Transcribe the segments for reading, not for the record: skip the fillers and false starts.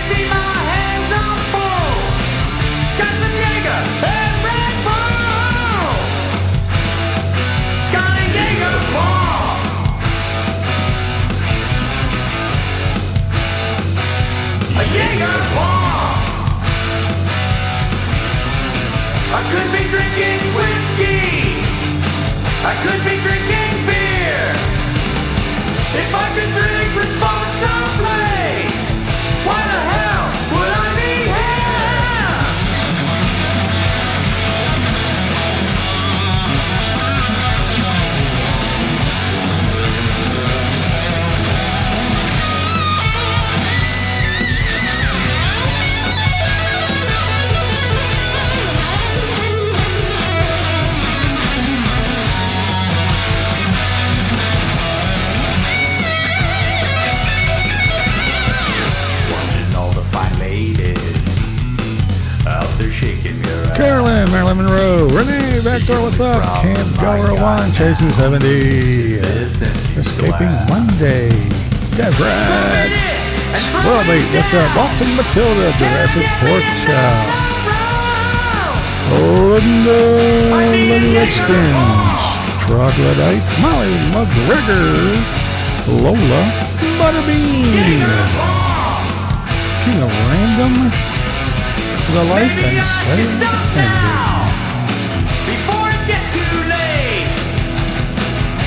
see my hands are full. Got some Jaeger and Red Bull. Got a Jaeger bomb. A Jaeger bomb. I could be drinking whiskey. I could be drinking beer. If I could drink responsibly, why the hell would I be here? Carolyn, Marilyn Monroe, Renee, Backdoor, what's up? Camp Goer 1, Chasing 70, Escaping Monday, Devrat, Swirlbait, what's up? Boston Matilda, Jurassic Pork Chop, Linda, Lenny Redskins, Troglodytes, Molly McGregor, Lola, Butterbean, King of Random, The Life and Slave Ending. Before it gets too late,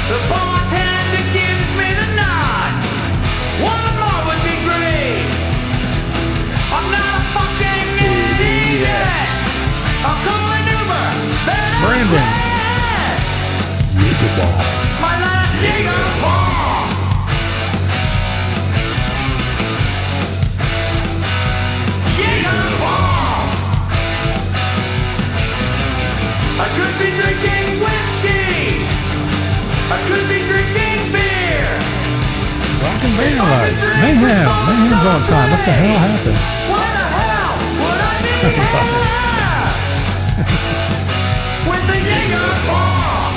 the bartender gives me the nod. One more would be great. I'm not a fucking idiot. I'll call an Uber. Brandon. Jaeger Ball. My last Jaeger Ball. Jaeger Ball. I could be drinking whiskey. I could be drinking beer. Rockin' Vanlife. Mayhem. Mayhem's on time. What the hell happened? Why the hell would I be here? With the Jaeger bomb.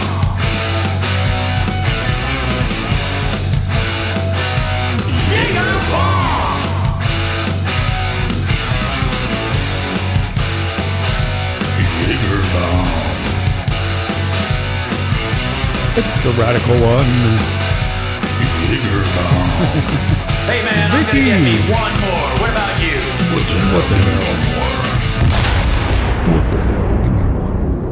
Jaeger bomb. Jaeger Bomb. It's the radical one. Jaeger Bomb. Hey man, I'm gonna get me one more. What about you? What the hell? What the hell? Give me one more.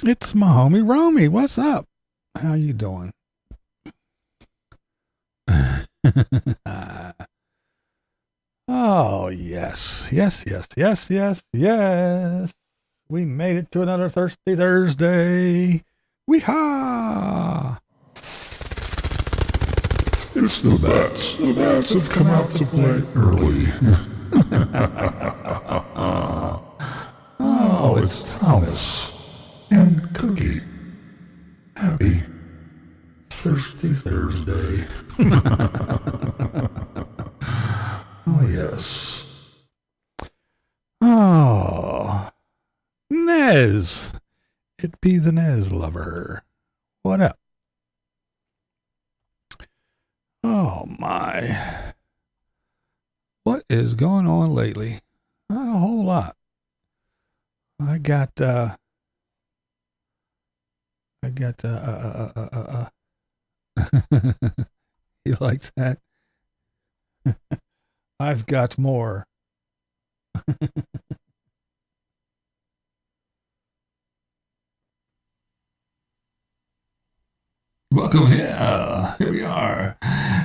It's my homie Romy. What's up? How you doing? Oh, yes. Yes. We made it to another Thirsty Thursday. Wee-ha! It's the bats. The bats have come out to play early. Oh, it's Thomas and Cookie. Happy Thirsty Thursday. Oh, yes. Oh, Nez. It be the Nez lover. What up? Oh, my. What is going on lately? Not a whole lot. I got you like that? I've got more. Welcome here. Here we are.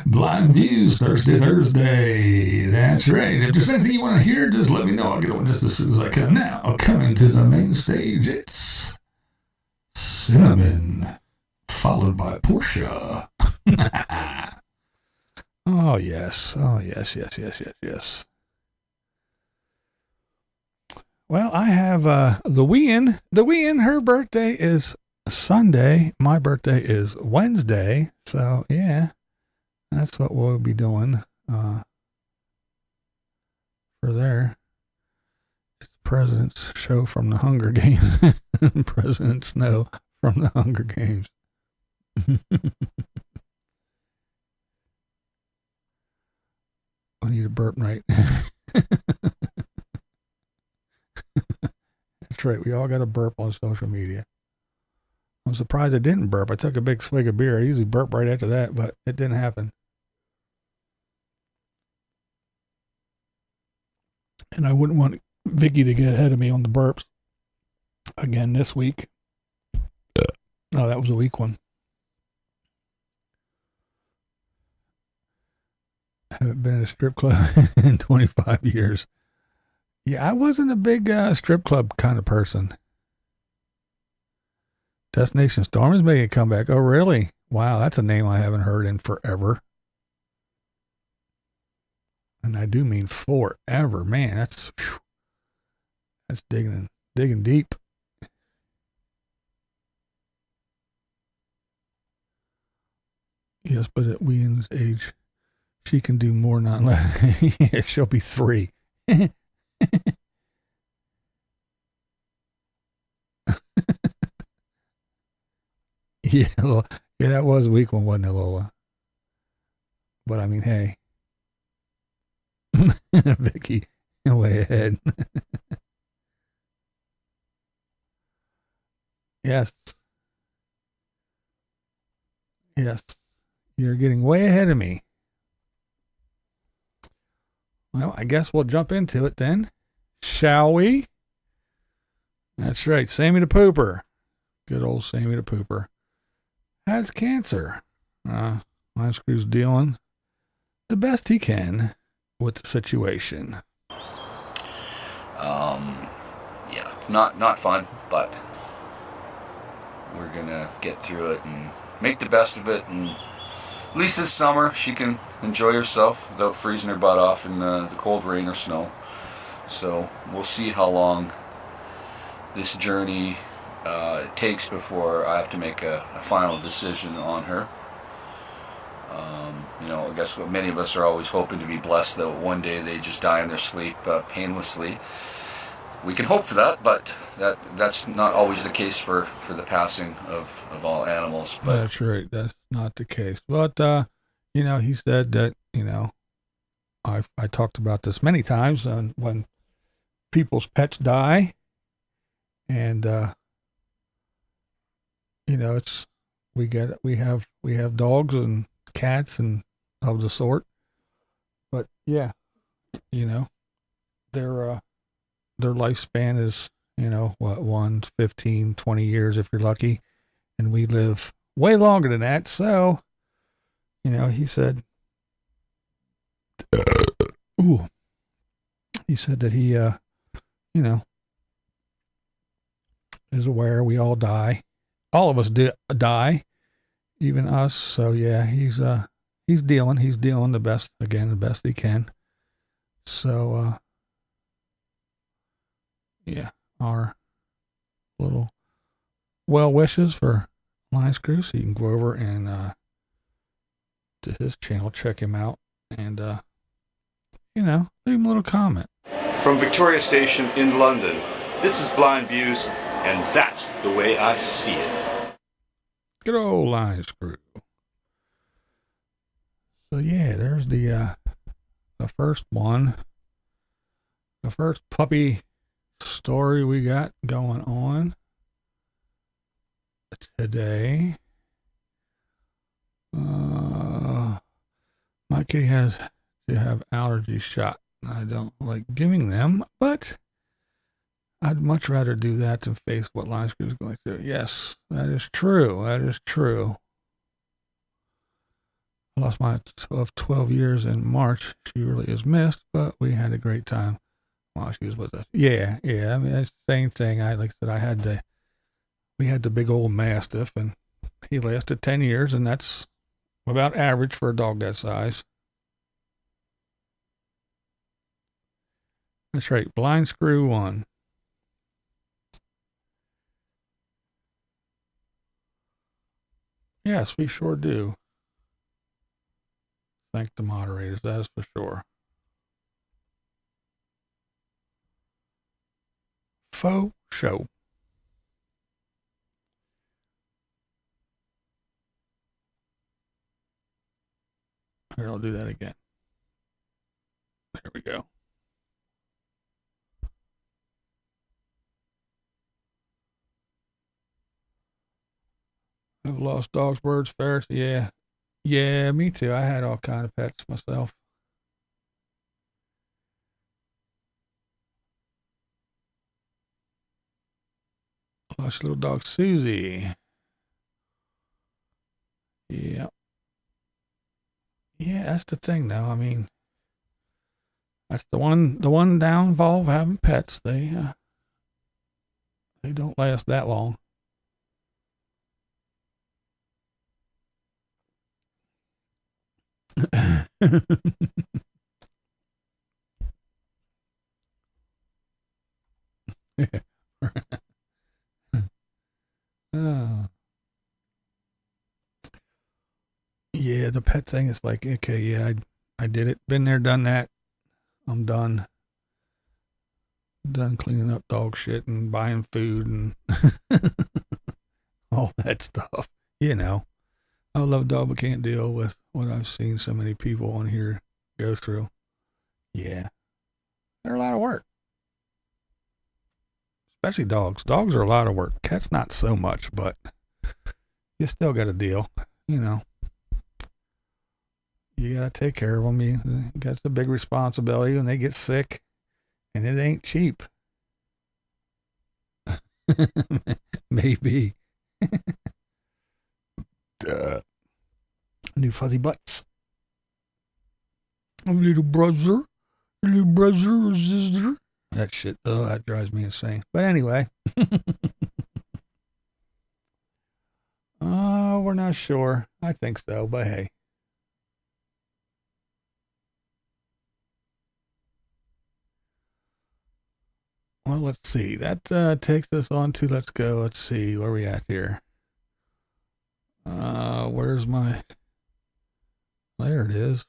BlindViews, Thursday. That's right. If there's anything you want to hear, just let me know. I'll get on just as soon as I can. Now, coming to the main stage, it's Cinnamon, followed by Portia. Oh, yes. Yes. Well, I have the Ween. The Ween, her birthday is Sunday. My birthday is Wednesday. So, yeah, that's what we'll be doing for there. It's President's Show from the Hunger Games. President Snow from the Hunger Games. I need a burp night. That's right. We all got a burp on social media. I'm surprised I didn't burp. I took a big swig of beer. I usually burp right after that, but it didn't happen. And I wouldn't want Vicky to get ahead of me on the burps again this week. Oh, that was a weak one. I haven't been in a strip club in 25 years. Yeah, I wasn't a big strip club kind of person. Destination Storm is making a comeback. Oh, really? Wow, that's a name I haven't heard in forever. And I do mean forever. Man, that's digging deep. Yes, but at William's age, she can do more, not less. Yeah, she'll be 3. Yeah, that was a weak one, wasn't it, Lola? But I mean, hey. Vicky, way ahead. Yes. You're getting way ahead of me. Well, I guess we'll jump into it then. Shall we? That's right. Sammy the Pooper. Good old Sammy the Pooper. Has cancer. Line Screw's dealing the best he can with the situation. Yeah, it's not fun, but we're gonna get through it and make the best of it, and at least this summer she can enjoy herself without freezing her butt off in the cold rain or snow. So we'll see how long this journey takes before I have to make a final decision on her. I guess what many of us are always hoping to be blessed that one day they just die in their sleep painlessly. We can hope for that, but that's not always the case for the passing of all animals. But that's right. That's not the case. But, he said that, I talked about this many times when people's pets die, and, we have dogs and cats and of the sort, but yeah, their lifespan is, 15, 20 years if you're lucky, and we live way longer than that. So, he said, he said that he, is aware we all die. All of us die, even us. So yeah, he's dealing the best he can. So, yeah, our little well wishes for Line Screw, so you can go over and to his channel, check him out, and leave him a little comment. From Victoria Station in London, this is BlindViews, and that's the way I see it. Good old Line Screw. So yeah, there's the first one, the first puppy story we got going on today. My kitty has to have allergy shot. I don't like giving them, but I'd much rather do that than face what Line Screw is going through. Yes, that is true. That is true. I lost my 12 years in March. She really is missed, but we had a great time while she was with us. Yeah. I mean, it's the same thing. We had the big old Mastiff, and he lasted 10 years, and that's about average for a dog that size. That's right. Blind Screw 1. Yes, we sure do. Thank the moderators, that is for sure. Faux show. Here, I'll do that again. There we go. I've lost dogs, birds, ferrets. Yeah. Yeah, me too. I had all kind of pets myself. Lost little dog Susie. Yeah. Yeah, that's the thing though. I mean, that's the one downfall of having pets. They don't last that long. Oh. Yeah, the pet thing is like, okay, yeah, I did it. Been there, done that. I'm done. Done cleaning up dog shit and buying food and all that stuff. You know, I love dog, but can't deal with what I've seen so many people on here go through. Yeah, they're a lot of work. Especially dogs. Dogs are a lot of work. Cats not so much, but you still got to deal. You know, you got to take care of them. You got a big responsibility when they get sick, and it ain't cheap. Maybe. New fuzzy butts. A little brother or sister. That shit, that drives me insane. But anyway. We're not sure. I think so, but hey. Well, let's see. That takes us on to, let's go. Let's see. Where are we at here? Where's my... There it is.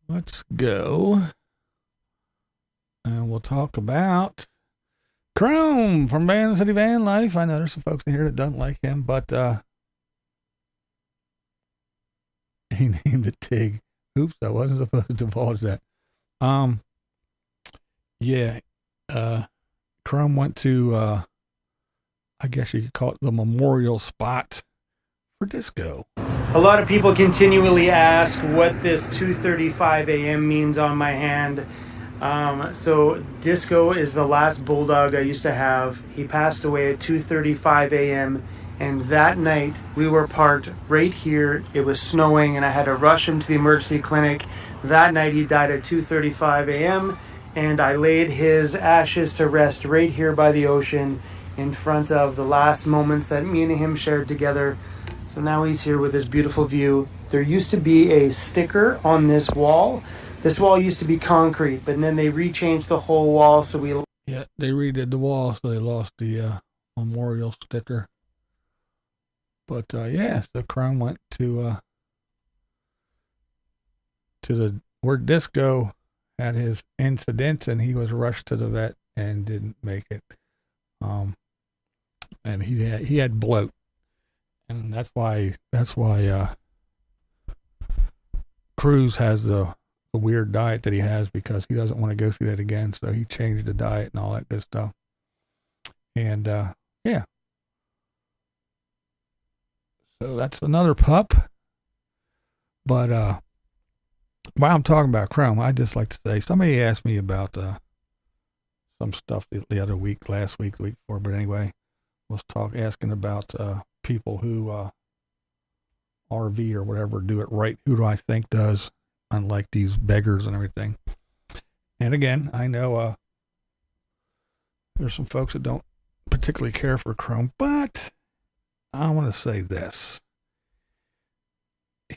Let's go. And we'll talk about Chrome from Vancity Vanlife. I know there's some folks in here that don't like him, but he named it Tig. Oops, I wasn't supposed to divulge that. Yeah, Chrome went to, I guess you could call it the memorial spot for disco. A lot of people continually ask what this 2:35 a.m. means on my hand. So Disco is the last bulldog I used to have. He passed away at 2:35 a.m. And that night we were parked right here. It was snowing and I had to rush him to the emergency clinic. That night he died at 2:35 a.m. And I laid his ashes to rest right here by the ocean in front of the last moments that me and him shared together. So now he's here with his beautiful view. There used to be a sticker on this wall. This wall used to be concrete, but then they rechanged the whole wall, so we... Yeah, they redid the wall, so they lost the memorial sticker. But yeah, so Chrome went to the where Disco had his incident, and he was rushed to the vet and didn't make it. And he had bloat, and that's why Cruz has the weird diet that he has, because he doesn't want to go through that again. So he changed the diet and all that good stuff. And yeah. So that's another pup. But while I'm talking about Chrome, I just like to say, somebody asked me about some stuff the other week, last week, the week before, but anyway, was asking about people who RV or whatever do it right. Who do I think does? Unlike these beggars and everything. And again, I know there's some folks that don't particularly care for Chrome, but I want to say this.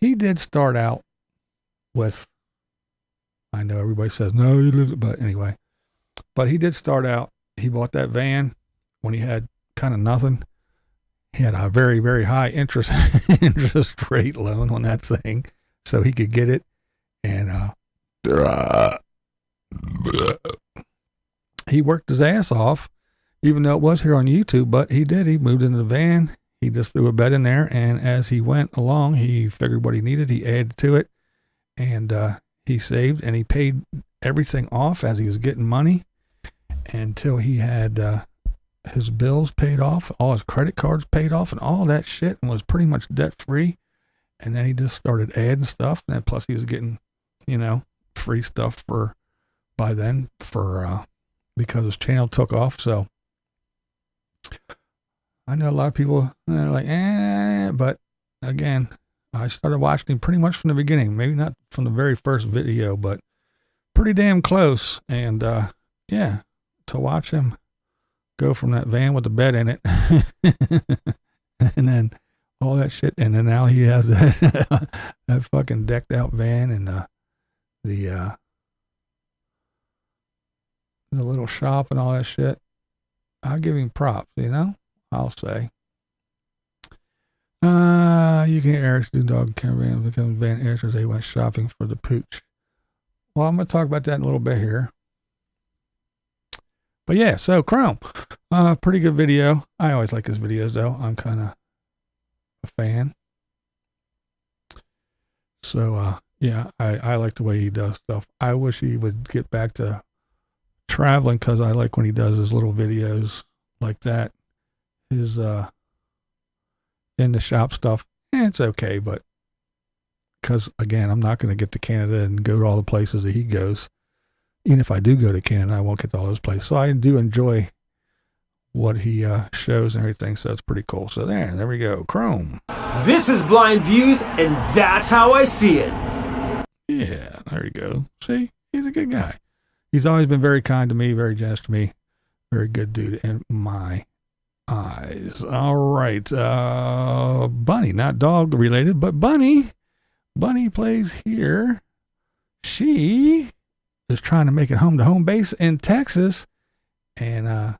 He did start out with, I know everybody says, no, you lose it, but anyway. But he did start out, he bought that van when he had kind of nothing. he had a very, very high interest interest rate loan on that thing, so he could get it. And he worked his ass off, even though it was here on YouTube, but he did. He moved into the van. He just threw a bed in there, and as he went along, he figured what he needed. He added to it, and he saved, and he paid everything off as he was getting money until he had his bills paid off, all his credit cards paid off, and all that shit, and was pretty much debt-free. And then he just started adding stuff, and then plus he was getting, free stuff by then because his channel took off. So I know a lot of people are like, but again, I started watching him pretty much from the beginning, maybe not from the very first video, but pretty damn close. And to watch him go from that van with the bed in it and then all that shit, and then now he has that that fucking decked out van and the little shop and all that shit. I'll give him props, I'll say. You can Eric's new dog caravan becomes van Eric as they went shopping for the pooch. Well, I'm gonna talk about that in a little bit here. But yeah, so Chrome, pretty good video. I always like his videos though. I'm kind of a fan. So I like the way he does stuff. I wish he would get back to traveling, because I like when he does his little videos like that. His in the shop stuff, it's okay, but because again, I'm not going to get to Canada and go to all the places that he goes. Even if I do go to Canada, I won't get to all those places. So I do enjoy what he shows and everything. So it's pretty cool. So there we go. Chrome. This is BlindViews, and that's how I see it. Yeah, there you go. See, he's a good guy. He's always been very kind to me, very generous to me. Very good dude in my eyes. All right. Bunny, not dog related, but Bunny. Bunny plays here. She is trying to make it home to home base in Texas. And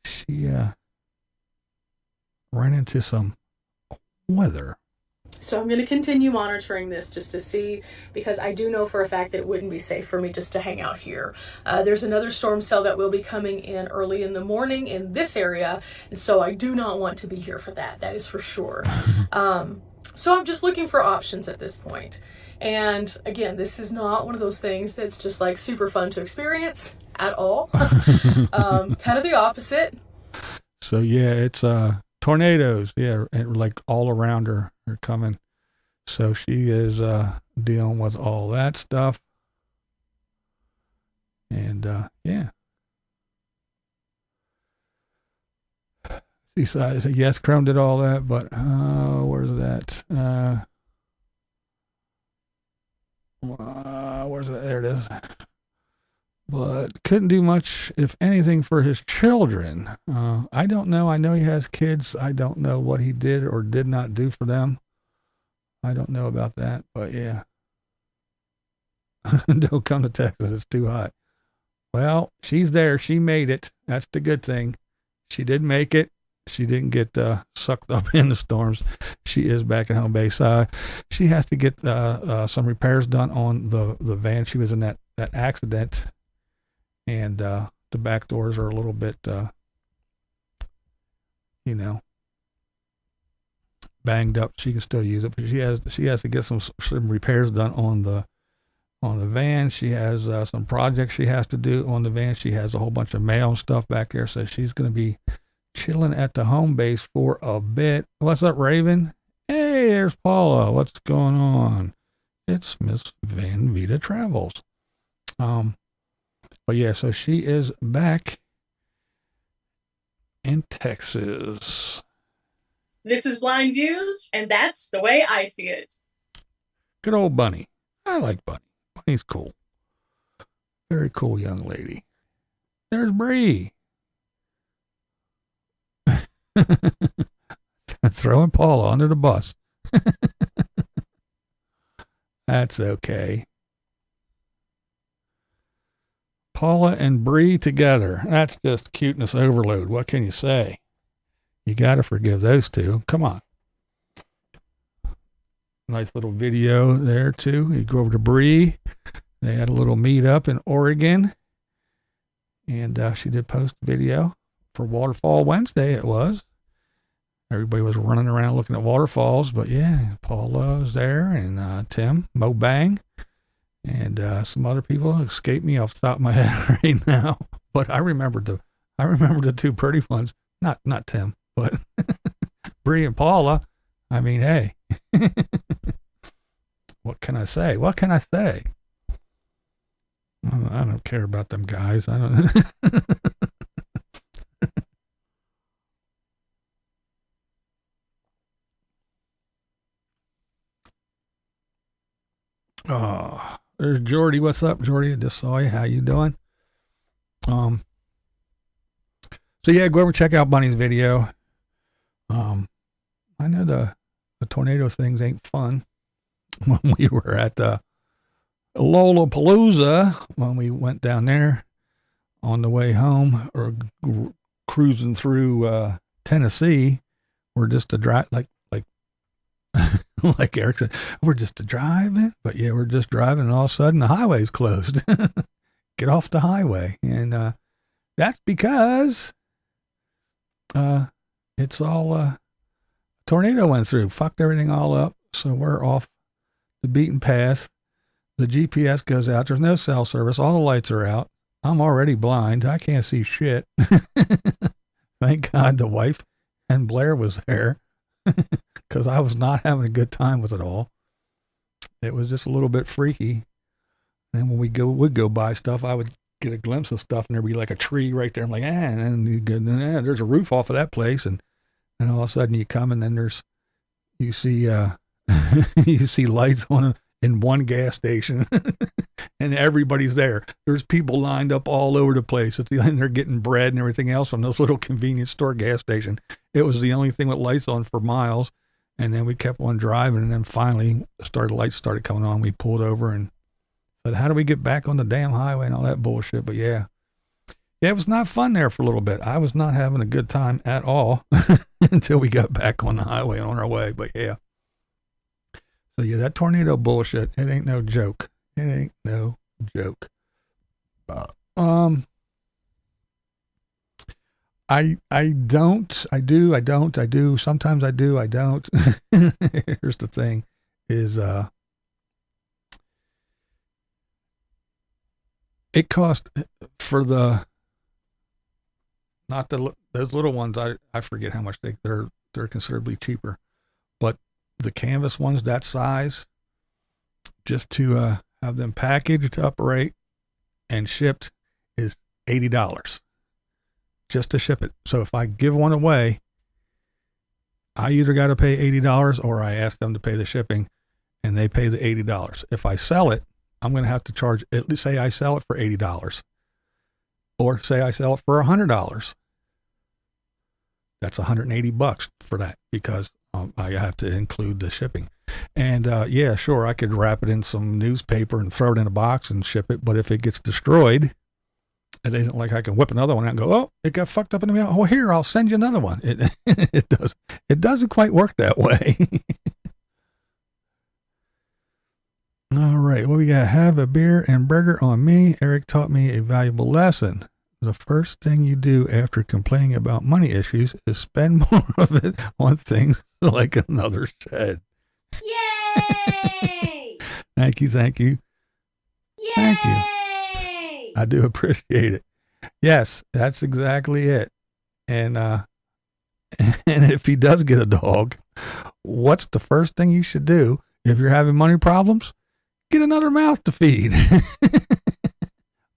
she ran into some weather. So I'm going to continue monitoring this just to see, because I do know for a fact that it wouldn't be safe for me just to hang out here. There's another storm cell that will be coming in early in the morning in this area, and so I do not want to be here for that. That is for sure. So I'm just looking for options at this point. And again, this is not one of those things that's just like super fun to experience at all. Kind of the opposite. So yeah, it's tornadoes, and like all around her are coming. So she is dealing with all that stuff. And Besides, yes, Chrome did all that, but where's that? Where's that? There it is. But couldn't do much, if anything, for his children. I don't know. I know he has kids. I don't know what he did or did not do for them. I don't know about that, but yeah. Don't come to Texas. It's too hot. Well, she's there. She made it. That's the good thing. She did make it. She didn't get sucked up in the storms. She is back at home base. She has to get some repairs done on the van. She was in that accident, and the back doors are a little bit, banged up. She can still use it, but she has to get some repairs done on the van. She has some projects she has to do on the van. She has a whole bunch of mail and stuff back there, so she's going to be chilling at the home base for a bit. What's up, Raven? Hey, there's Paula. What's going on? It's Miss Van Vita Travels. But yeah, so she is back in Texas. This is BlindViews, and that's the way I see it. Good old Bunny. I like Bunny. Bunny's cool. Very cool young lady. There's Bree. Throwing Paula under the bus. That's okay. Paula and Bree together. That's just cuteness overload. What can you say? You got to forgive those two. Come on. Nice little video there, too. You go over to Bree. They had a little meetup in Oregon. And she did post a video for Waterfall Wednesday, it was. Everybody was running around looking at waterfalls. But, yeah, Paula was there and Tim, Mo Bang. And some other people escape me off the top of my head right now. But I remember the two pretty ones. Not Tim, but Bree and Paula. I mean, hey. What can I say? I don't care about them guys. I don't. Oh, there's Jordy. What's up, Jordy? I just saw you. How you doing? So yeah, go over and check out Bunny's video. I know the tornado things ain't fun. When we were at Lollapalooza, when we went down there on the way home or cruising through Tennessee, we're just a drive like like Eric said, we're just a driving. But yeah, we're just driving, and all of a sudden the highway's closed. Get off the highway, and that's because it's all tornado went through, fucked everything all up. So we're off the beaten path. The GPS goes out. There's no cell service. All the lights are out. I'm already blind. I can't see shit. Thank God the wife and Blair was there, because I was not having a good time with it all. It was just a little bit freaky. And when would go buy stuff, I would get a glimpse of stuff, and there'd be like a tree right there. I'm like, and then you go, there's a roof off of that place, and all of a sudden you come, and then you see you see lights on in one gas station, and everybody's there. There's people lined up all over the place. And they're getting bread and everything else from this little convenience store gas station. It was the only thing with lights on for miles. And then we kept on driving, and then finally lights started coming on. We pulled over and said, how do we get back on the damn highway and all that bullshit? But yeah, it was not fun there for a little bit. I was not having a good time at all until we got back on the highway and on our way. But yeah. So yeah, that tornado bullshit, it ain't no joke. It ain't no joke. I do. Sometimes I do, I don't. Here's the thing is, it cost for those little ones. I forget how much they're considerably cheaper, but the canvas ones that size, just to have them packaged, upright, and shipped is $80 just to ship it. So if I give one away, I either got to pay $80 or I ask them to pay the shipping, and they pay the $80. If I sell it, I'm going to have to charge, say I sell it for $80, or say I sell it for $100. That's $180 for that, because I have to include the shipping. And yeah, sure, I could wrap it in some newspaper and throw it in a box and ship it. But if it gets destroyed, it isn't like I can whip another one out and go, oh, it got fucked up in the mail. Oh, here, I'll send you another one. It doesn't quite work that way. All right, well, we got have a beer and burger on me. Eric taught me a valuable lesson. The first thing you do after complaining about money issues is spend more of it on things like another shed. Yay! Thank you. Yay! Thank you. I do appreciate it. Yes, that's exactly it. And if he does get a dog, what's the first thing you should do if you're having money problems? Get another mouth to feed.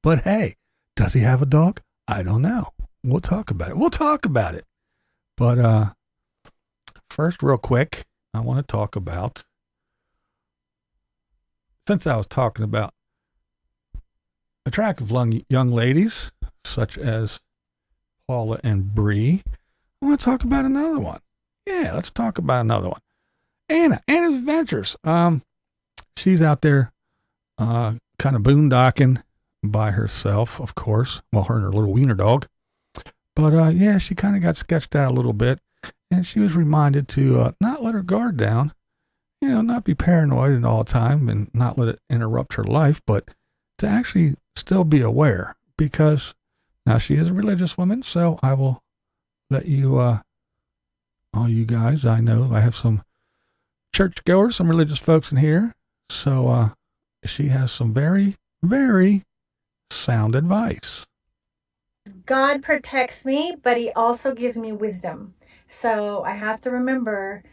But hey, does he have a dog? I don't know. We'll talk about it. But first, real quick, I want to talk about, since I was talking about attractive young ladies, such as Paula and Bree, I want to talk about another one. Yeah, let's talk about another one. Anna's Adventures. She's out there kind of boondocking by herself, of course. Well, her and her little wiener dog. But yeah, she kind of got sketched out a little bit. And she was reminded to not let her guard down, not be paranoid and all the time and not let it interrupt her life, but to actually still be aware, because now she is a religious woman. So I will let you, all you guys, I know I have some churchgoers, some religious folks in here. So she has some very, very sound advice. God protects me, but he also gives me wisdom. So I have to remember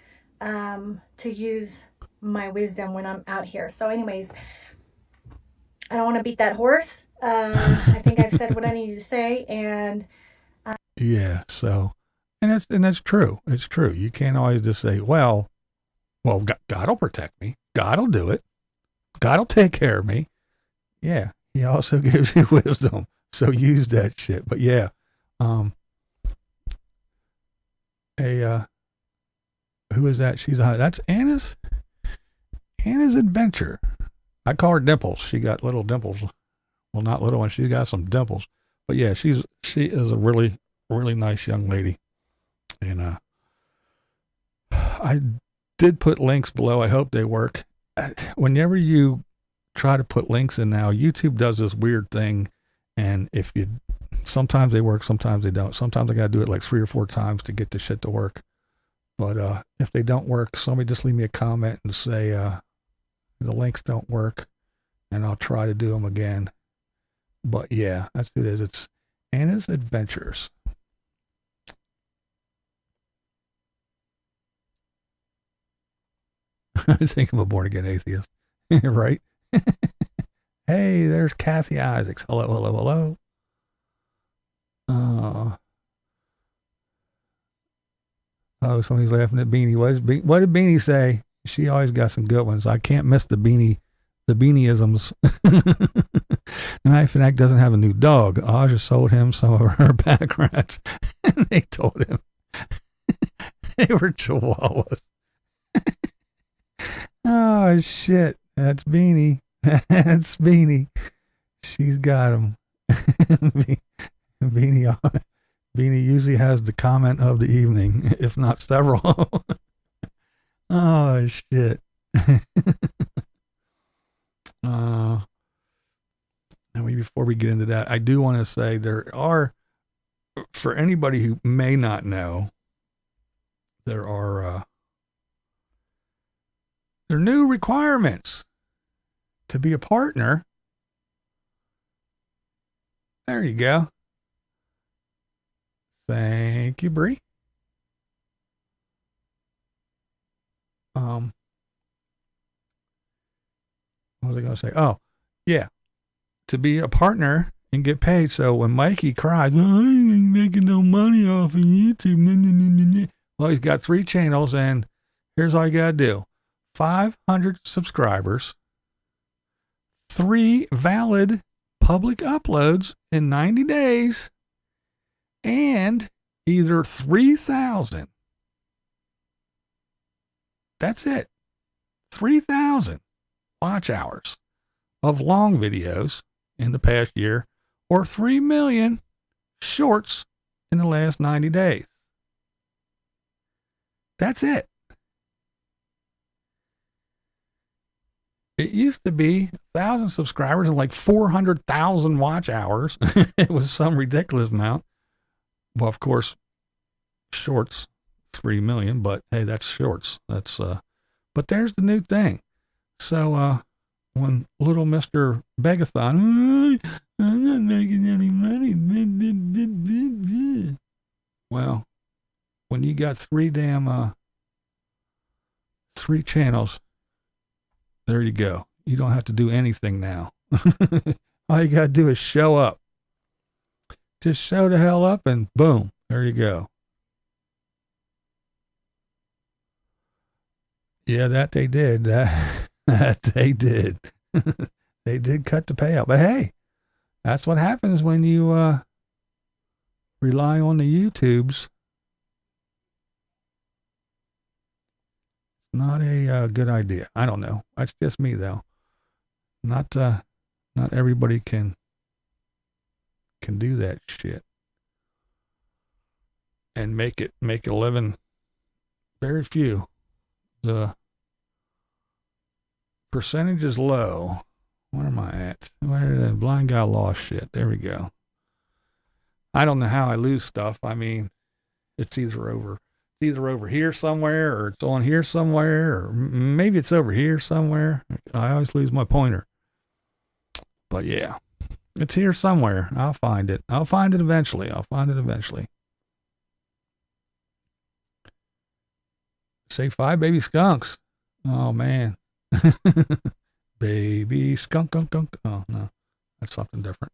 to use my wisdom when I'm out here. So anyways, I don't want to beat that horse. I think I've said what I need to say. And yeah, so, and that's true. It's true. You can't always just say, well, God will protect me. God will do it. God will take care of me. Yeah. He also gives you wisdom. So use that shit. But yeah, who is that? That's Anna's adventure. I call her Dimples. She got little dimples. Well, not little ones. She got some dimples. But yeah, she is a really, really nice young lady. And I did put links below. I hope they work. Whenever you try to put links in now, YouTube does this weird thing. And sometimes they work, sometimes they don't. Sometimes I got to do it like 3 or 4 times to get the shit to work. But if they don't work, somebody just leave me a comment and say the links don't work, and I'll try to do them again. But yeah, that's what it is. It's Anna's Adventures. I think I'm a born-again atheist, right? Hey, there's Kathy Isaacs. Hello, hello, hello. Oh, somebody's laughing at Beanie. What did Beanie say? She always got some good ones. I can't miss the Beanie-isms. The Knife and Act doesn't have a new dog. Aja sold him some of her pack rats, and they told him they were chihuahuas. Oh, shit. That's Beanie. That's Beanie. She's got him. Beanie usually has the comment of the evening, if not several. Oh, shit. Before we get into that, I do want to say there are, for anybody who may not know, there are new requirements to be a partner. There you go. Thank you, Bree. What was I going to say? Oh, yeah. To be a partner and get paid. So when Mikey cries, I ain't making no money off of YouTube. Well, he's got 3 channels, and here's all you got to do. 500 subscribers, 3 valid public uploads in 90 days, and either 3,000. That's it. 3,000 watch hours of long videos in the past year, or 3 million shorts in the last 90 days. That's it. It used to be 1,000 subscribers and like 400,000 watch hours. It was some ridiculous amount. Well, of course, shorts, 3 million, but hey, that's shorts. That's, but there's the new thing. So, when little Mr. Begathon, I'm not making any money. Well, when you got 3 channels, there you go. You don't have to do anything now. All you got to do is show up. Just show the hell up and boom, there you go. Yeah, that they did. That they did. They did cut the payout. But hey, that's what happens when you rely on the YouTubes. Not a good idea. I don't know. That's just me, though. Not everybody can do that shit. and make a living. Very few. The percentage is low. Where am I at? Where did the blind guy lost shit? There we go. I don't know how I lose stuff. I mean, it's either over here somewhere, or it's on here somewhere, or maybe it's over here somewhere. I always lose my pointer. But yeah, it's here somewhere. I'll find it. I'll find it eventually. Say 5 baby skunks. Oh man. Baby skunk, skunk, skunk. Oh no, that's something different.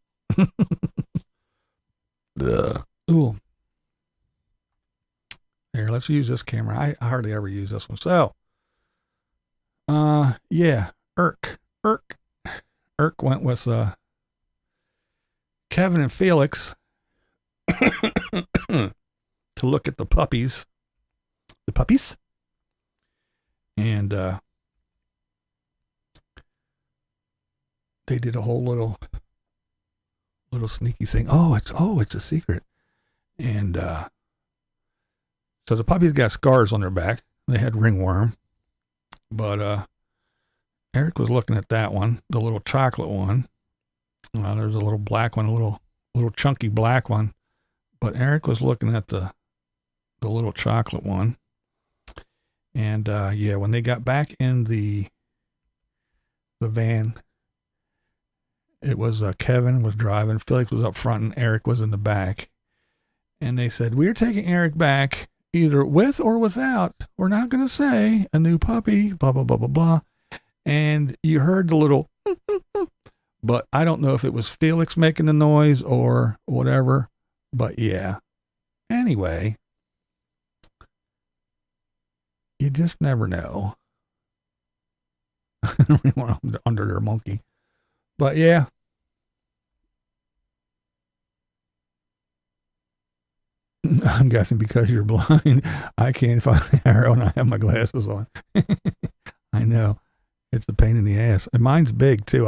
Ooh. Here, let's use this camera. I hardly ever use this one. So, yeah, Irk went with Kevin and Felix to look at the puppies. And they did a whole little sneaky thing. Oh, it's a secret. And so the puppies got scars on their back. They had ringworm. But Eric was looking at that one, the little chocolate one. There's a little black one, a little chunky black one. But Eric was looking at the little chocolate one. And yeah, when they got back in the van, it was Kevin was driving, Felix was up front, and Eric was in the back. And they said, "We're taking Eric back either with or without. We're not going to say a new puppy, blah, blah, blah, blah, blah." And you heard the little, but I don't know if it was Felix making the noise or whatever. But yeah. Anyway, you just never know. Under their monkey. But yeah. I'm guessing because you're blind, I can't find the arrow and I have my glasses on. I know. It's a pain in the ass. And mine's big too.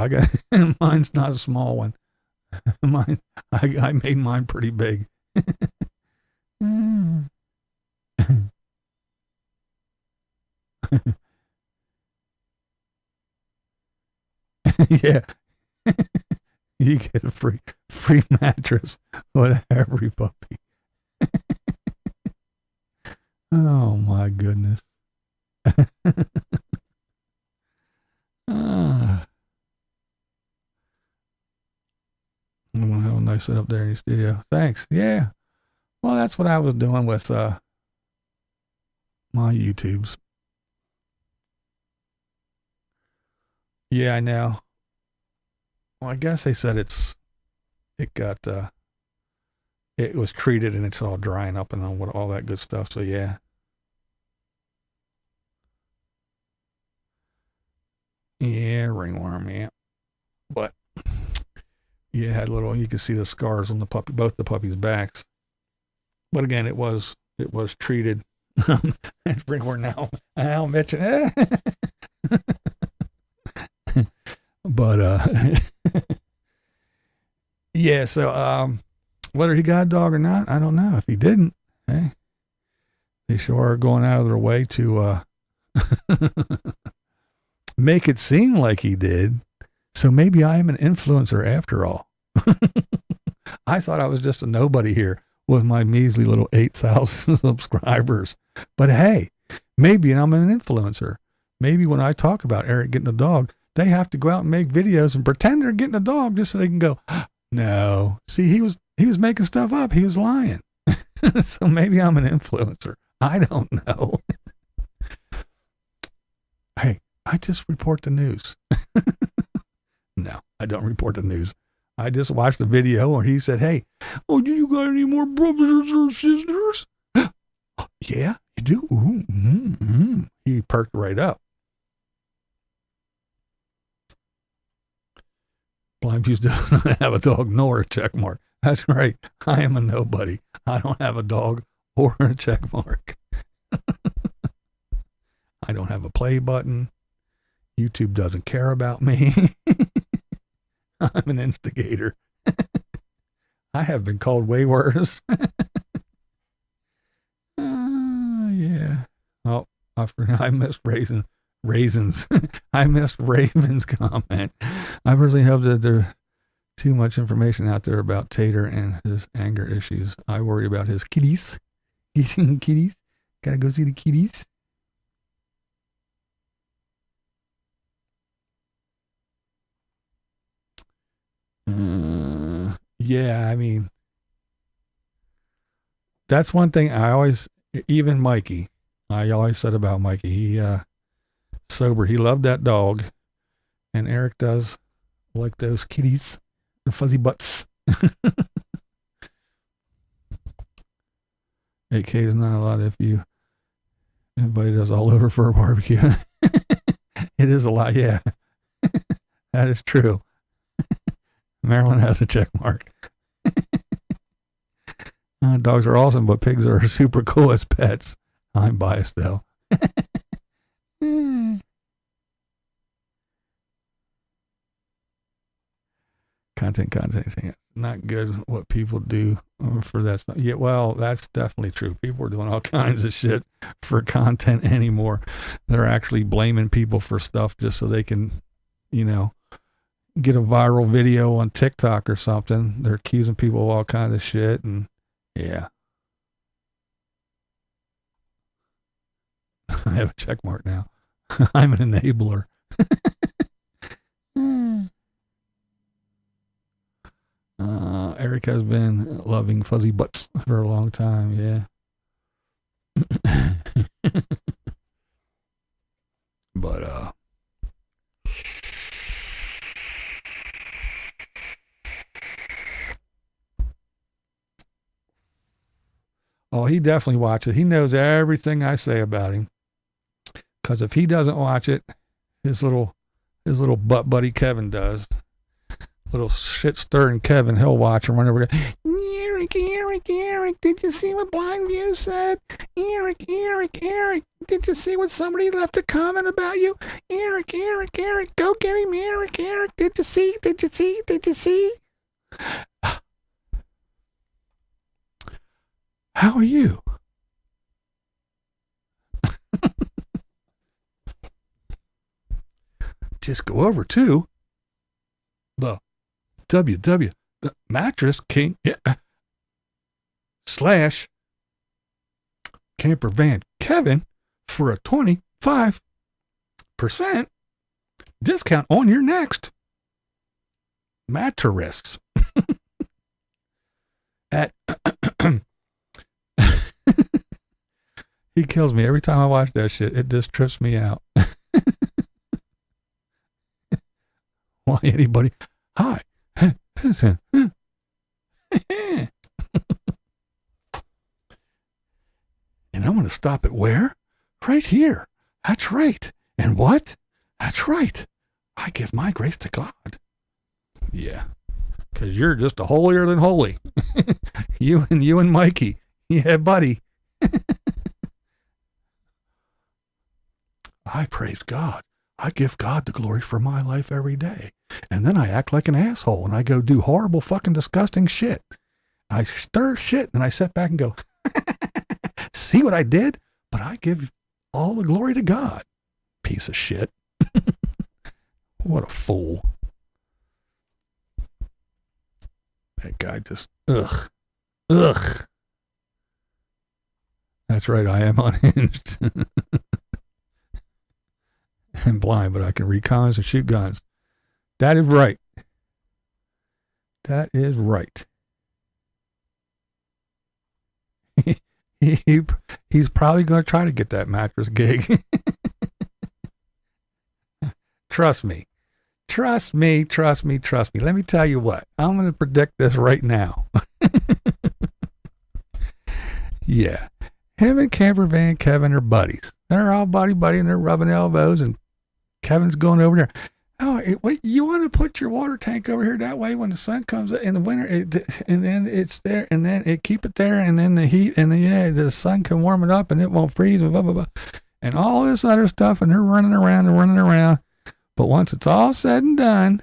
Mine's not a small one. I made mine pretty big. Yeah. You get a free mattress with every puppy. Oh my goodness. I'm gonna have a nice setup there in the studio. Thanks. Yeah. Well, that's what I was doing with my YouTubes. Yeah, I know. Well, I guess they said it was treated and it's all drying up and all that good stuff. So yeah. Yeah, ringworm, yeah. But yeah, had you could see the scars on both the puppies' backs. But again, it was treated. And ringworm now. I'll mention it. But yeah, so whether he got a dog or not, I don't know. If he didn't, hey, they sure are going out of their way to make it seem like he did. So maybe I am an influencer after all. I thought I was just a nobody here with my measly little 8,000 subscribers. But hey, maybe I'm an influencer. Maybe when I talk about Eric getting a dog, they have to go out and make videos and pretend they're getting a dog just so they can go, no. See, he was making stuff up. He was lying. So maybe I'm an influencer. I don't know. Hey, I just report the news. No, I don't report the news. I just watched the video where he said, "Hey, oh, do you got any more brothers or sisters?" Yeah, you do. Ooh, He perked right up. BlindViews doesn't have a dog nor a check mark. That's right. I am a nobody. I don't have a dog or a check mark. I don't have a play button. YouTube doesn't care about me. I'm an instigator. I have been called way worse. Yeah. Oh, I missed raisins. I missed Raven's comment. I really hope that there's too much information out there about Tater and his anger issues. I worry about his kitties. Eating kitties. Gotta go see the kitties. Yeah, I mean, that's one thing I always, even Mikey, I always said about Mikey, he, sober, he loved that dog, and Eric does like those kitties, the fuzzy butts. 8K is not a lot if you invite us all over for a barbecue. It is a lot, yeah. That is true. Maryland has a check mark. Dogs are awesome, but pigs are super cool as pets. I'm biased, though. Content. Not good what people do for that stuff. Yeah, well, that's definitely true. People are doing all kinds of shit for content anymore. They're actually blaming people for stuff just so they can, get a viral video on TikTok or something. They're accusing people of all kinds of shit, and yeah. I have a check mark now. I'm an enabler. Eric has been loving fuzzy butts for a long time, yeah. But, oh, he definitely watches. He knows everything I say about him. Because if he doesn't watch it, his little butt buddy Kevin does. Little shit stirring Kevin, he'll watch and run over to Eric, did you see what BlindViews said? Eric, did you see what somebody left a comment about you? Eric, go get him, Eric, did you see? How are you? Just go over to the www mattress king / camper van Kevin for a 25% discount on your next mattress at he kills me every time I watch that shit. It just trips me out. Why anybody? Hi. And I'm going to stop it where? Right here. That's right. And what? That's right. I give my grace to God. Yeah. Because you're just a holier than holy. You and Mikey. Yeah, buddy. I praise God. I give God the glory for my life every day. And then I act like an asshole and I go do horrible fucking disgusting shit. I stir shit and I sit back and go, see what I did? But I give all the glory to God. Piece of shit. What a fool. That guy just, ugh. That's right, I am unhinged. I'm blind, but I can read comments and shoot guns. That is right. That is right. He's probably going to try to get that mattress gig. Trust me. Let me tell you what. I'm going to predict this right now. Yeah. Him and Camper Van Kevin are buddies. They're all buddy, and they're rubbing elbows, and Kevin's going over there. Oh, wait, you want to put your water tank over here that way when the sun comes in the winter, and then it's there, and then it keep it there, and then the heat, and then, the sun can warm it up, and it won't freeze, and blah, blah, blah, and all this other stuff, and they're running around. But once it's all said and done,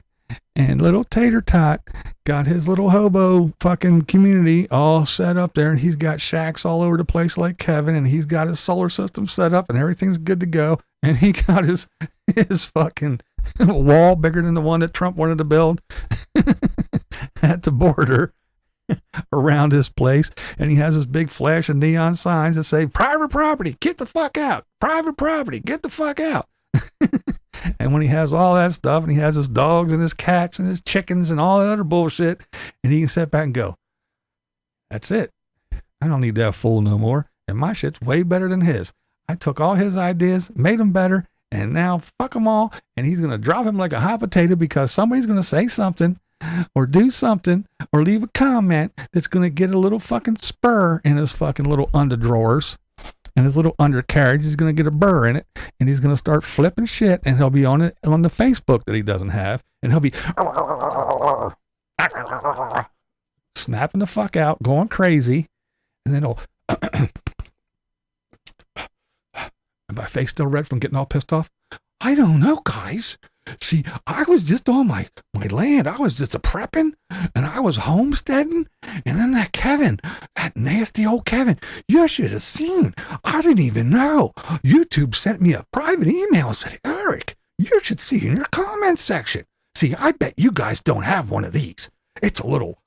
And little Tater Tot got his little hobo fucking community all set up there, and he's got shacks all over the place like Kevin, and he's got his solar system set up, and everything's good to go. And he got his fucking wall bigger than the one that Trump wanted to build at the border around his place. And he has this big flash of neon signs that say, private property, get the fuck out. Private property, get the fuck out. And when he has all that stuff, and he has his dogs and his cats and his chickens and all that other bullshit, and he can sit back and go, that's it. I don't need that fool no more. And my shit's way better than his. I took all his ideas, made them better, and now fuck them all. And he's going to drop him like a hot potato because somebody's going to say something or do something or leave a comment that's going to get a little fucking spur in his fucking little underdrawers. And his little undercarriage is going to get a burr in it, and he's going to start flipping shit, and he'll be on it on the Facebook that he doesn't have, and he'll be snapping the fuck out, going crazy, and then he'll and my face still red from getting all pissed off. I don't know, guys. See, I was just on my land. I was just a prepping, and I was homesteading, and then that Kevin, that nasty old Kevin, you should have seen. I didn't even know. YouTube sent me a private email and said, Eric, you should see in your comments section. See, I bet you guys don't have one of these. It's a little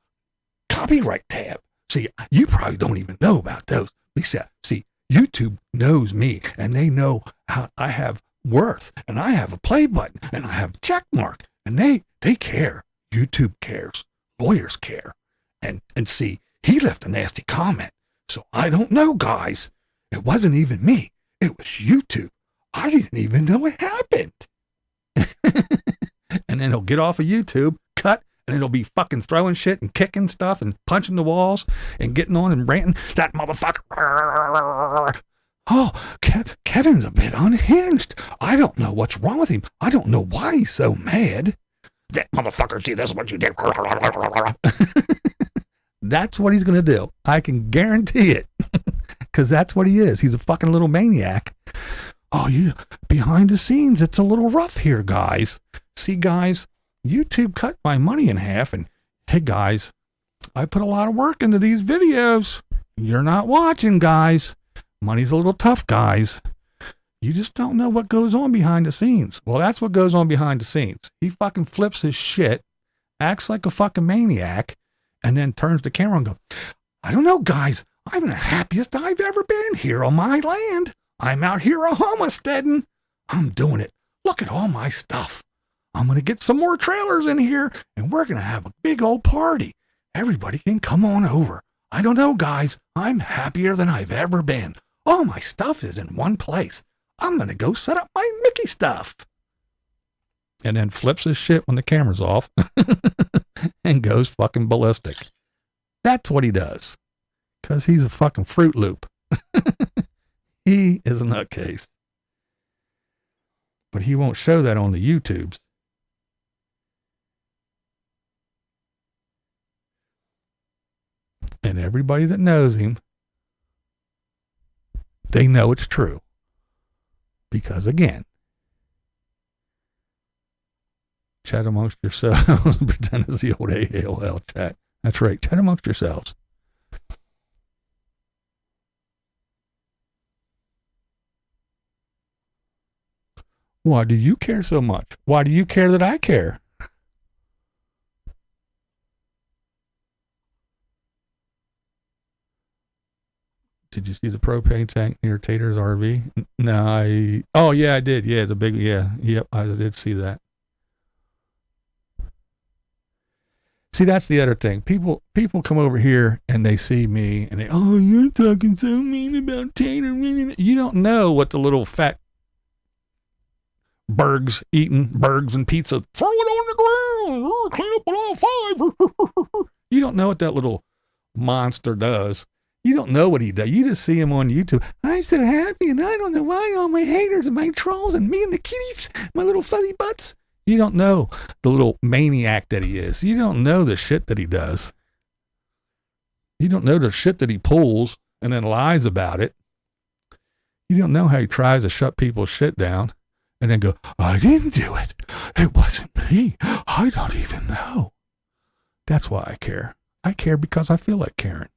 copyright tab. See, you probably don't even know about those. Lisa, see, YouTube knows me, and they know how I have worth, and I have a play button, and I have a check mark, and they care. YouTube cares. Lawyers care. And see, he left a nasty comment. So I don't know, guys. It wasn't even me. It was YouTube. I didn't even know it happened. And then he'll get off of YouTube, cut, and it'll be fucking throwing shit and kicking stuff and punching the walls and getting on and ranting. That motherfucker. Oh, Kevin's a bit unhinged. I don't know what's wrong with him. I don't know why he's so mad. That motherfucker, see, this is what you did. That's what he's going to do. I can guarantee it. Because that's what he is. He's a fucking little maniac. Oh, you behind the scenes, it's a little rough here, guys. See, guys, YouTube cut my money in half. And hey, guys, I put a lot of work into these videos. You're not watching, guys. Money's a little tough, guys. You just don't know what goes on behind the scenes. Well, that's what goes on behind the scenes. He fucking flips his shit, acts like a fucking maniac, and then turns the camera and goes, I don't know, guys. I'm the happiest I've ever been here on my land. I'm out here a homesteading. I'm doing it. Look at all my stuff. I'm going to get some more trailers in here, and we're going to have a big old party. Everybody can come on over. I don't know, guys. I'm happier than I've ever been. All my stuff is in one place. I'm going to go set up my Mickey stuff. And then flips his shit when the camera's off and goes fucking ballistic. That's what he does. Because he's a fucking Fruit Loop. He is a nutcase. But he won't show that on the YouTubes. And everybody that knows him, they know it's true. Because again, chat amongst yourselves. Pretend it's the old AOL chat. That's right. Chat amongst yourselves. Why do you care so much? Why do you care that I care? Did you see the propane tank near Tater's RV? No, oh yeah, I did. Yeah, the big, yeah, yep, I did see that. See, that's the other thing. People come over here and they see me and they, oh, you're talking so mean about Tater. You don't know what the little fat Bergs eating burgers and pizza. Throw it on the ground. Clean up on all five. You don't know what that little monster does. You don't know what he does. You just see him on YouTube. I'm so happy, and I don't know why all my haters and my trolls and me and the kitties, my little fuzzy butts. You don't know the little maniac that he is. You don't know the shit that he does. You don't know the shit that he pulls and then lies about it. You don't know how he tries to shut people's shit down and then go, I didn't do it. It wasn't me. I don't even know. That's why I care. I care because I feel like caring.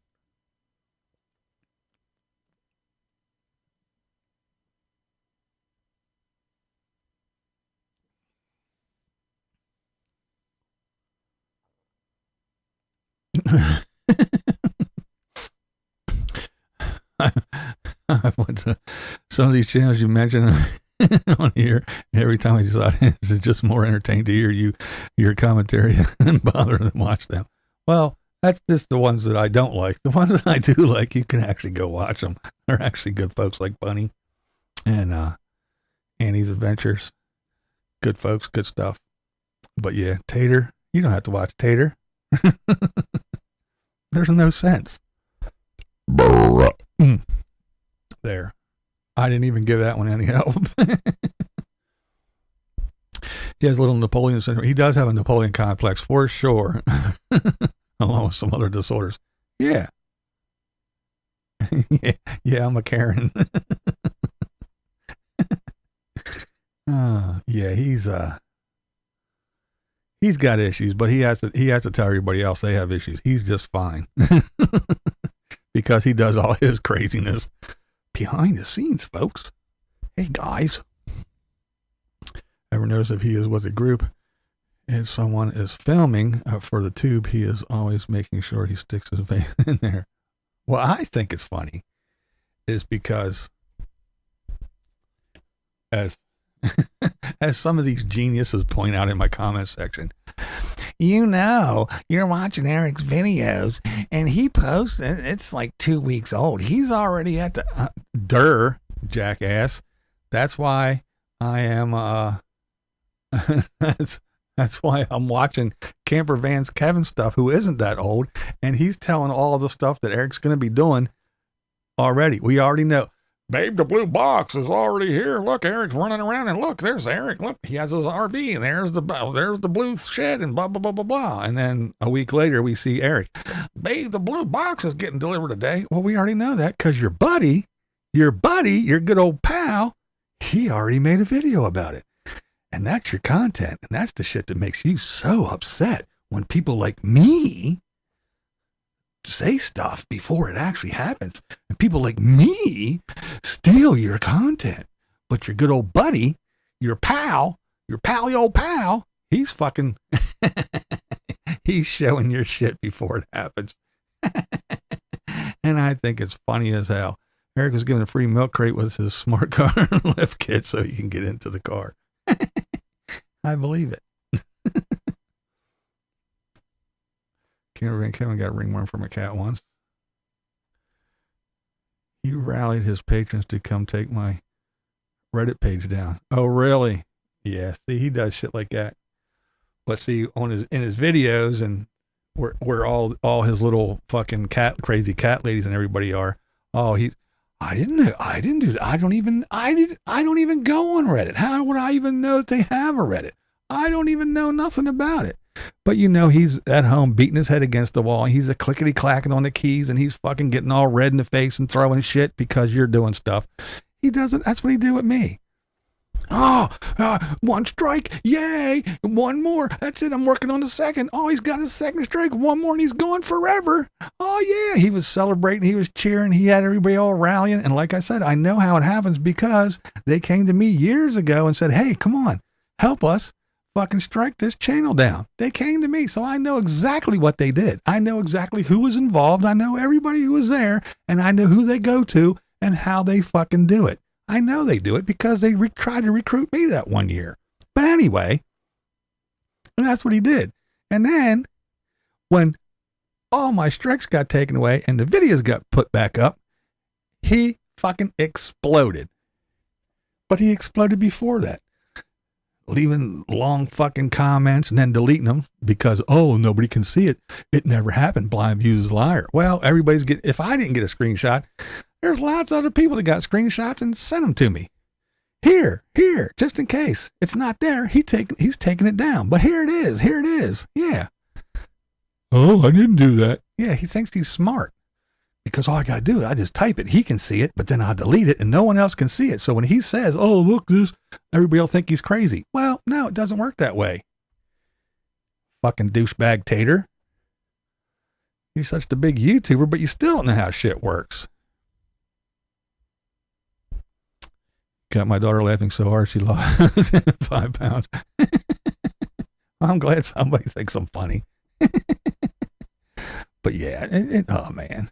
I went to some of these channels you mentioned on here, and every time I just thought, it's just more entertaining to hear your commentary than bother to watch them. Well, that's just the ones that I don't like. The ones that I do like, you can actually go watch them. They're actually good folks like Bunny and Annie's Adventures. Good folks, good stuff. But yeah, Tater, you don't have to watch Tater. There's no sense. There. I didn't even give that one any help. He has a little Napoleon syndrome. He does have a Napoleon complex for sure. Along with some other disorders. Yeah. Yeah, I'm a Karen. Yeah, he's got issues, but he has to tell everybody else they have issues. He's just fine. Because he does all his craziness behind the scenes, folks. Hey guys. Ever notice if he is with a group and someone is filming for the tube, he is always making sure he sticks his face in there. Well, I think it's funny is because as some of these geniuses point out in my comment section, you're watching Eric's videos and he posts, and it's like 2 weeks old. He's already at the, jackass. That's why I am, that's why I'm watching Camper Van's Kevin stuff, who isn't that old, and he's telling all the stuff that Eric's going to be doing already. We already know. Babe, the blue box is already here. Look, Eric's running around, and look, there's Eric. Look, he has his RV, and there's the blue shed, and blah, blah, blah, blah, blah. And then a week later, we see Eric. Babe, the blue box is getting delivered today. Well, we already know that because your buddy, your good old pal, he already made a video about it. And that's your content. And that's the shit that makes you so upset when people like me say stuff before it actually happens. And people like me steal your content. But your good old buddy, your pally old pal, he's fucking, he's showing your shit before it happens. And I think it's funny as hell. Eric was given a free milk crate with his smart car lift kit so he can get into the car. I believe it. Kevin got ringworm from a cat once. He rallied his patrons to come take my Reddit page down. Oh, really? Yeah. See, he does shit like that. But see, in his videos, and where all his little fucking crazy cat ladies and everybody are. Oh, I didn't do that. I don't even go on Reddit. How would I even know that they have a Reddit? I don't even know nothing about it. But he's at home beating his head against the wall. He's a clickety clacking on the keys, and he's fucking getting all red in the face and throwing shit because you're doing stuff. He doesn't. That's what he did with me. Oh, one strike. Yay. One more. That's it. I'm working on the second. Oh, he's got his second strike. One more and he's going forever. Oh, yeah. He was celebrating. He was cheering. He had everybody all rallying. And like I said, I know how it happens because they came to me years ago and said, hey, come on, help us fucking strike this channel down. They came to me. So I know exactly what they did. I know exactly who was involved. I know everybody who was there, and I know who they go to and how they fucking do it. I know they do it because they tried to recruit me that one year. But anyway, and that's what he did. And then when all my strikes got taken away and the videos got put back up, he fucking exploded. But he exploded before that, leaving long fucking comments and then deleting them because, oh, nobody can see it. It never happened. BlindViews is a liar. Well, if I didn't get a screenshot, there's lots of other people that got screenshots and sent them to me. Here, just in case it's not there. He's taking it down, but here it is. Yeah. Oh, I didn't do that. Yeah. He thinks he's smart Because all I got to do, I just type it. He can see it, but then I delete it and no one else can see it. So when he says, oh, look this, everybody will think he's crazy. Well, no, it doesn't work that way. Fucking douchebag tater. You're such the big YouTuber, but you still don't know how shit works. Got my daughter laughing so hard she lost 5 pounds. I'm glad somebody thinks I'm funny. But yeah, oh man.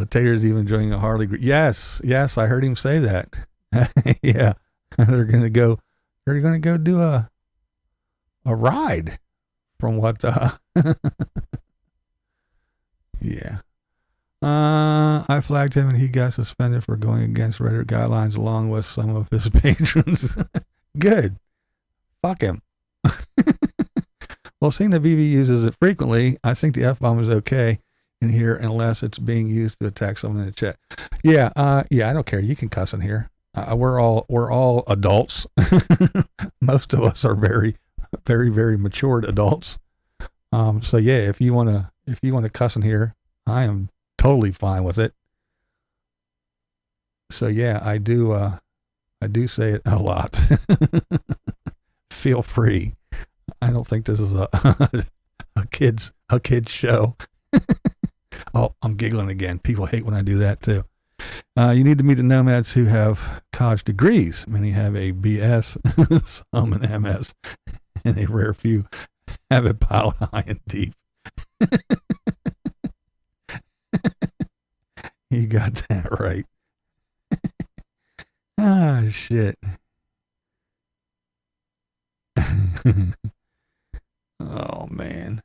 The tater's even enjoying a Harley. Yes, I heard him say that. Yeah, they're gonna go do a ride from what yeah. I flagged him and he got suspended for going against Reddit guidelines along with some of his patrons. Good. Fuck him. Well, seeing that BB uses it frequently, I think the F-bomb is okay in here unless it's being used to attack someone in the chat. Yeah, I don't care. You can cuss in here. We're all adults. Most of us are very, very, very matured adults. So yeah, if you wanna cuss in here, I am totally fine with it. So yeah, I do say it a lot. Feel free. I don't think this is a kid's show. Oh, I'm giggling again. People hate when I do that too. You need to meet the nomads who have college degrees. Many have a BS, some an MS, and a rare few have it piled high and deep. You got that right. Ah, shit. Oh, man.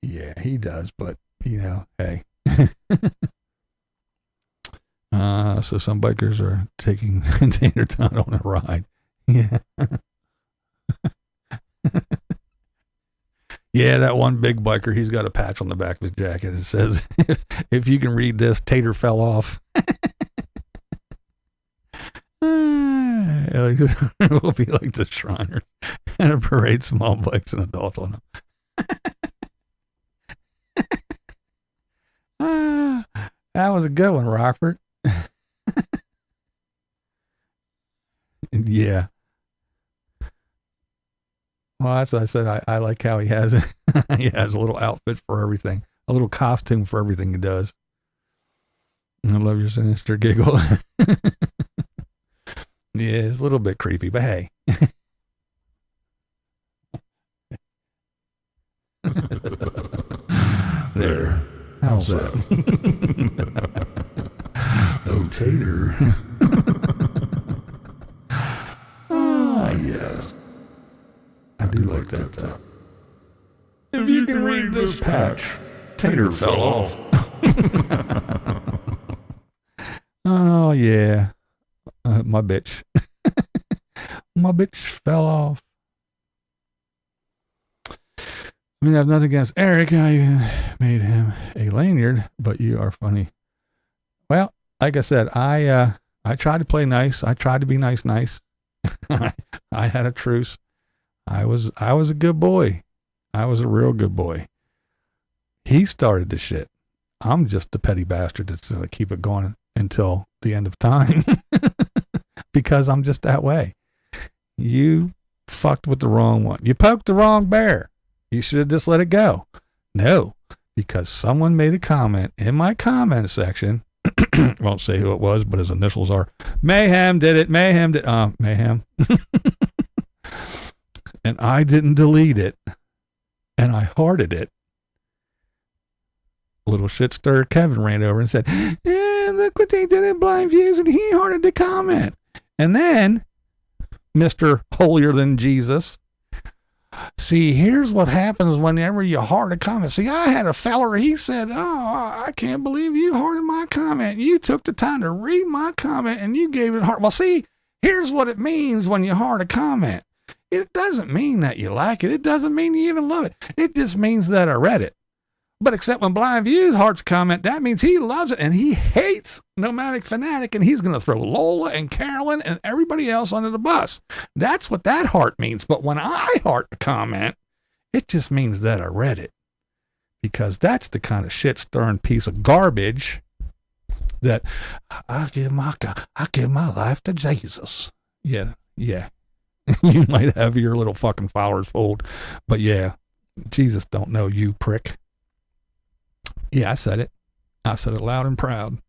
Yeah, he does, but, hey. So some bikers are taking Tater Town on a ride. Yeah. Yeah, that one big biker, he's got a patch on the back of his jacket. It says, if you can read this, Tater fell off. It will be like the Shriners and a parade small bikes and adults on them. That was a good one, Rockford. Yeah. Well, that's what I said. I like how he has it. He has a little outfit for everything, a little costume for everything he does. I love your sinister giggle. Yeah, it's a little bit creepy, but hey. There. How's that? Oh, Tater. Ah, yes. I do like that, though. If you can read this patch, Tater fell off. Oh, yeah. My bitch. My bitch fell off. I mean, I have nothing against Eric. I even made him a lanyard, but you are funny. Well, like I said, I tried to play nice. I tried to be nice. I had a truce. I was a good boy. I was a real good boy. He started the shit. I'm just the petty bastard that's going to keep it going until the end of time. Because I'm just that way. You fucked with the wrong one. You poked the wrong bear. You should have just let it go. No, because someone made a comment in my comment section. Won't say who it was, but his initials are Mayhem did it. Mayhem did. Mayhem. And I didn't delete it. And I hearted it. Little shit stir Kevin ran over and said, look what they did in BlindViews, and he hearted the comment. And then, Mr. Holier Than Jesus, see, here's what happens whenever you heart a comment. See, I had a feller, he said, I can't believe you hearted my comment. You took the time to read my comment, and you gave it heart. Well, see, here's what it means when you heart a comment. It doesn't mean that you like it. It doesn't mean you even love it. It just means that I read it. But except when BlindViews hearts comment, that means he loves it and he hates Nomadic Fanatic, and he's going to throw Lola and Carolyn and everybody else under the bus. That's what that heart means. But when I heart a comment, it just means that I read it. Because that's the kind of shit-stirring piece of garbage that I give my life to Jesus. Yeah. You might have your little fucking followers fooled, but yeah, Jesus don't know you, prick. Yeah, I said it. I said it loud and proud.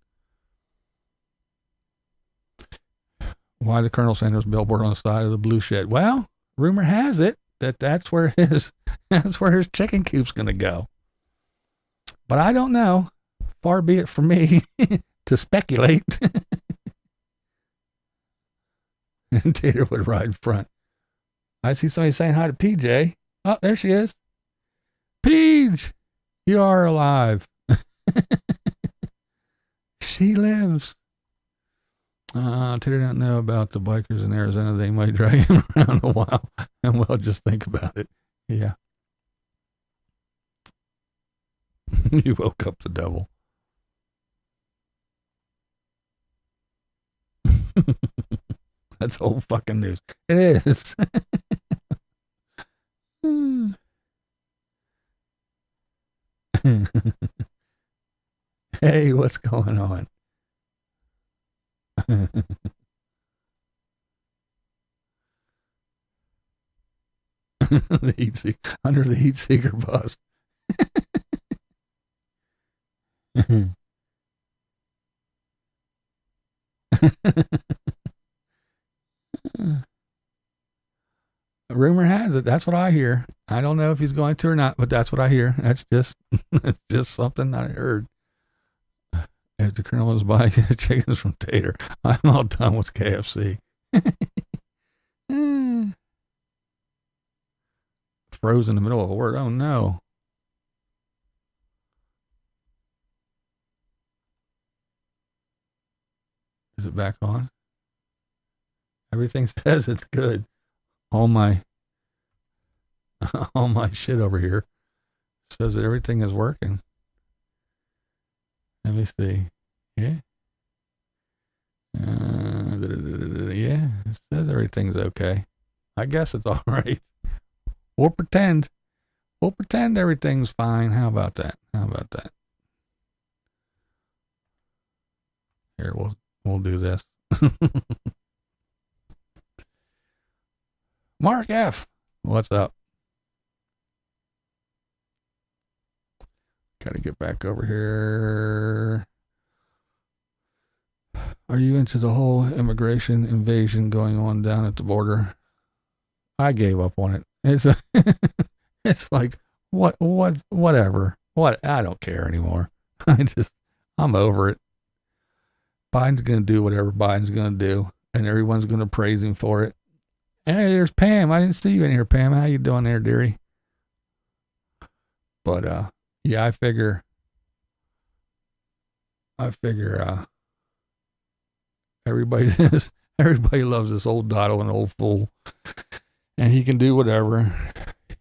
Why did Colonel Sanders billboard on the side of the blue shed? Well, rumor has it that that's where his chicken coop's gonna go. But I don't know. Far be it from me to speculate. And Tater would ride in front. I see somebody saying hi to PJ. Oh, there she is. Peach, you are alive. She lives. Tater don't know about the bikers in Arizona. They might drag him around a while. And we'll just think about it. Yeah. You woke up the devil. That's old fucking news. It is. Hey, what's going on? Under the heat seeker bus. Rumor has it. That's what I hear. I don't know if he's going to or not, but that's what I hear. That's just something I heard. If the Colonel was buying chickens from Tater, I'm all done with KFC. Froze in the middle of a word. Oh no. Is it back on? Everything says it's good. All my shit over here says that everything is working. Let me see. Yeah. Yeah, it says everything's okay. I guess it's all right. We'll pretend everything's fine. How about that? Here, we'll do this. Mark F, what's up? Gotta get back over here. Are you into the whole immigration invasion going on down at the border? I gave up on it. It's like, whatever. I don't care anymore. I'm over it. Biden's going to do whatever Biden's going to do, and everyone's going to praise him for it. Hey, there's Pam. I didn't see you in here, Pam. How you doing there, dearie? But, yeah, I figure, everybody loves this old dottle and old fool, and he can do whatever.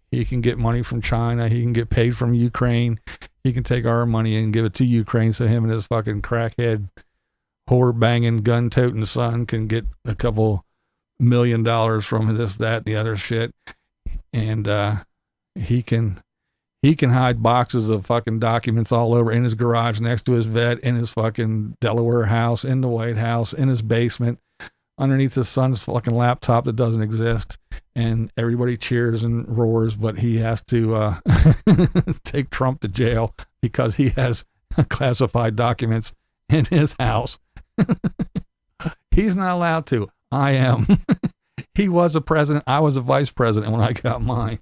He can get money from China. He can get paid from Ukraine. He can take our money and give it to Ukraine so him and his fucking crackhead, whore banging, gun toting son can get a couple $1 million from this, that, and the other shit. And he can hide boxes of fucking documents all over in his garage, next to his vet, in his fucking Delaware house, in the White House, in his basement, underneath his son's fucking laptop that doesn't exist. And everybody cheers and roars, but he has to take Trump to jail because he has classified documents in his house. He's not allowed to. I am. He was a president. I was a vice president when I got mine.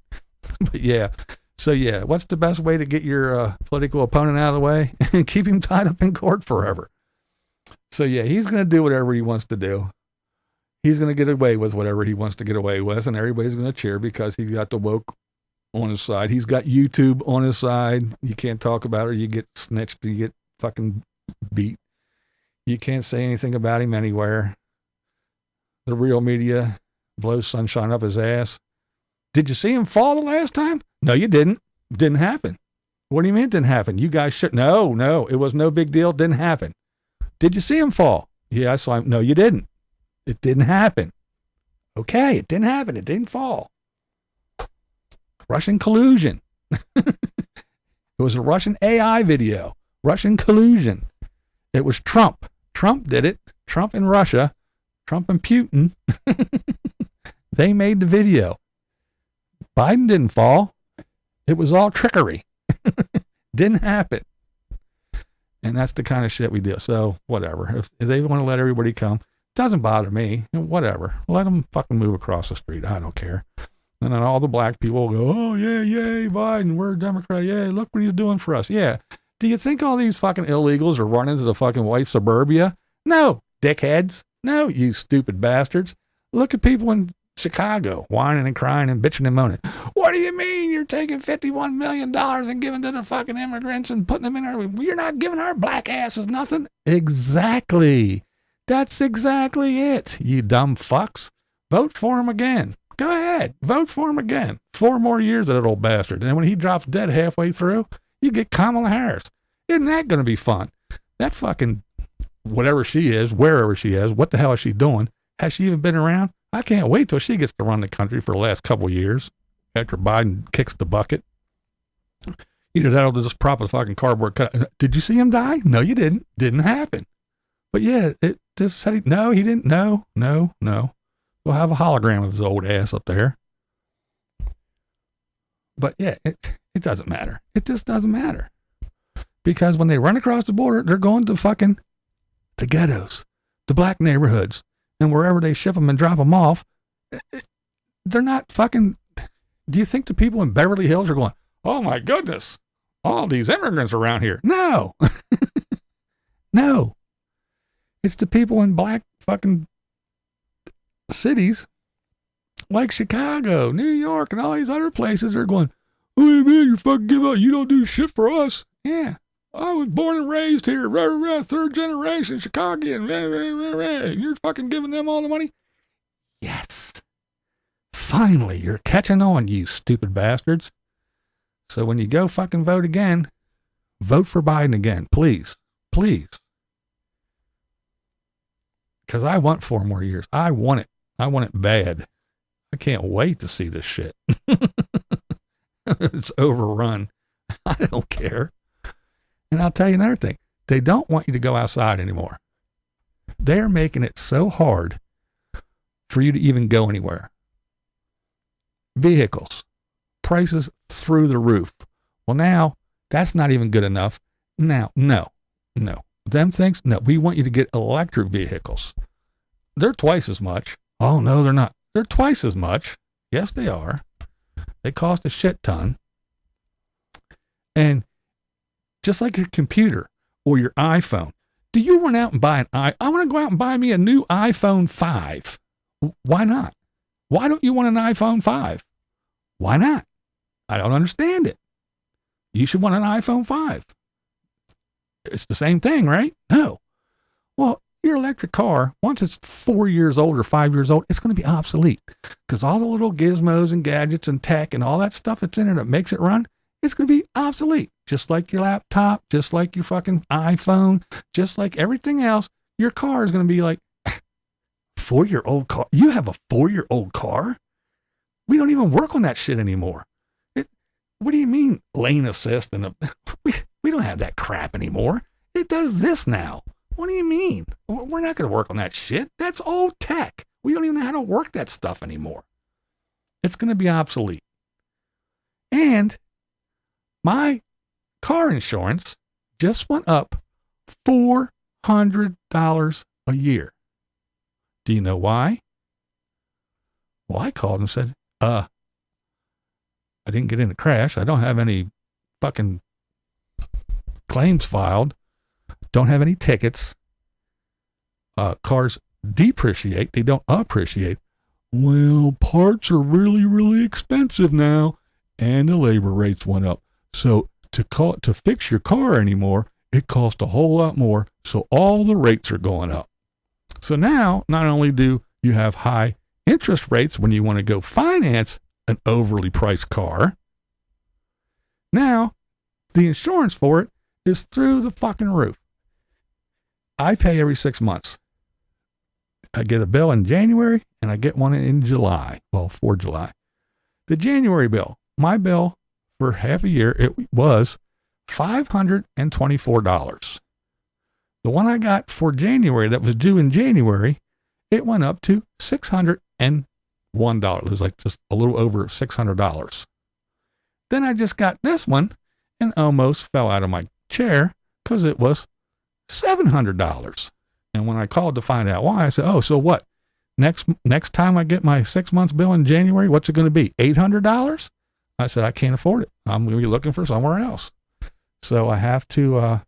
But yeah. So yeah, what's the best way to get your political opponent out of the way and keep him tied up in court forever? So yeah, he's going to do whatever he wants to do. He's going to get away with whatever he wants to get away with, and everybody's going to cheer because he's got the woke on his side. He's got YouTube on his side. You can't talk about it. You get snitched. You get fucking beat. You can't say anything about him anywhere. The real media blows sunshine up his ass. Did you see him fall the last time? No, you didn't. Didn't happen. What do you mean it didn't happen? You guys should. No, it was no big deal. It didn't happen. Did you see him fall? Yeah, I saw him. No, you didn't. It didn't happen. Okay, it didn't happen. It didn't fall. Russian collusion. It was a Russian AI video. Russian collusion. It was Trump. Trump did it. Trump in Russia. Trump and Putin. They made the video. Biden didn't fall. It was all trickery. Didn't happen. And that's the kind of shit we do. So whatever. If they want to let everybody come, doesn't bother me. Whatever. Let them fucking move across the street. I don't care. And then all the black people will go, oh, yeah, yay, Biden, we're a Democrat. Yeah, look what he's doing for us. Yeah. Do you think all these fucking illegals are running to the fucking white suburbia? No, dickheads. No, you stupid bastards. Look at people in Chicago whining and crying and bitching and moaning. What do you mean you're taking $51 million and giving to the fucking immigrants and putting them in our... You're not giving our black asses nothing? Exactly. That's exactly it, you dumb fucks. Vote for him again. Go ahead. Vote for him again. 4 more years of that old bastard. And when he drops dead halfway through, you get Kamala Harris. Isn't that going to be fun? That fucking, whatever she is, wherever she is, what the hell is she doing? Has she even been around? I can't wait till she gets to run the country for the last couple of years after Biden kicks the bucket. Either that or just prop a fucking cardboard cut. Did you see him die? No, you didn't. Didn't happen. But yeah, it just said no, he didn't. No. We'll have a hologram of his old ass up there. But yeah, it doesn't matter. It just doesn't matter. Because when they run across the border, they're going to fucking the ghettos, the black neighborhoods, and wherever they ship them and drop them off. They're not fucking... Do you think the people in Beverly Hills are going, oh my goodness, all these immigrants around here? No. No. It's the people in black fucking cities like Chicago, New York, and all these other places are going, oh, you mean you fucking give up? You don't do shit for us. Yeah. I was born and raised here, third generation Chicagoan. You're fucking giving them all the money? Yes. Finally, you're catching on, you stupid bastards. So when you go fucking vote again, vote for Biden again, please. Please. Because I want 4 more years. I want it. I want it bad. I can't wait to see this shit. It's overrun. I don't care. And I'll tell you another thing. They don't want you to go outside anymore. They're making it so hard for you to even go anywhere. Vehicles. Prices through the roof. Well, now, that's not even good enough. Now, no. Them things, no. We want you to get electric vehicles. They're twice as much. Oh, no, they're not. They're twice as much. Yes, they are. They cost a shit ton. And just like your computer or your iPhone, do you run out and buy I want to go out and buy me a new iPhone 5. Why not? Why don't you want an iPhone 5? Why not? I don't understand it. You should want an iPhone 5. It's the same thing, right? No. Well, your electric car, once it's 4 years old or 5 years old, it's going to be obsolete because all the little gizmos and gadgets and tech and all that stuff that's in it that makes it run, it's going to be obsolete. Just like your laptop, just like your fucking iPhone, just like everything else, your car is going to be like, 4-year-old car? You have a 4-year-old car? We don't even work on that shit anymore. What do you mean lane assist? We don't have that crap anymore. It does this now. What do you mean? We're not going to work on that shit. That's old tech. We don't even know how to work that stuff anymore. It's going to be obsolete. And my car insurance just went up $400 a year. Do you know why? Well, I called and said, I didn't get in a crash. I don't have any fucking claims filed. Don't have any tickets. Cars depreciate. They don't appreciate. Well, parts are really, really expensive now. And the labor rates went up. So to fix your car anymore, it costs a whole lot more. So all the rates are going up. So now, not only do you have high interest rates when you want to go finance an overly priced car, now the insurance for it is through the fucking roof. I pay every 6 months. I get a bill in January and I get one in July. Well, for July. The January bill, my bill for half a year, it was $524. The one I got for January that was due in January, it went up to $601. It was like just a little over $600. Then I just got this one and almost fell out of my chair because it was $700. And when I called to find out why, I said, oh, so what? Next time I get my 6 months bill in January, what's it going to be? $800? I said, I can't afford it. I'm going to be looking for somewhere else. So I have to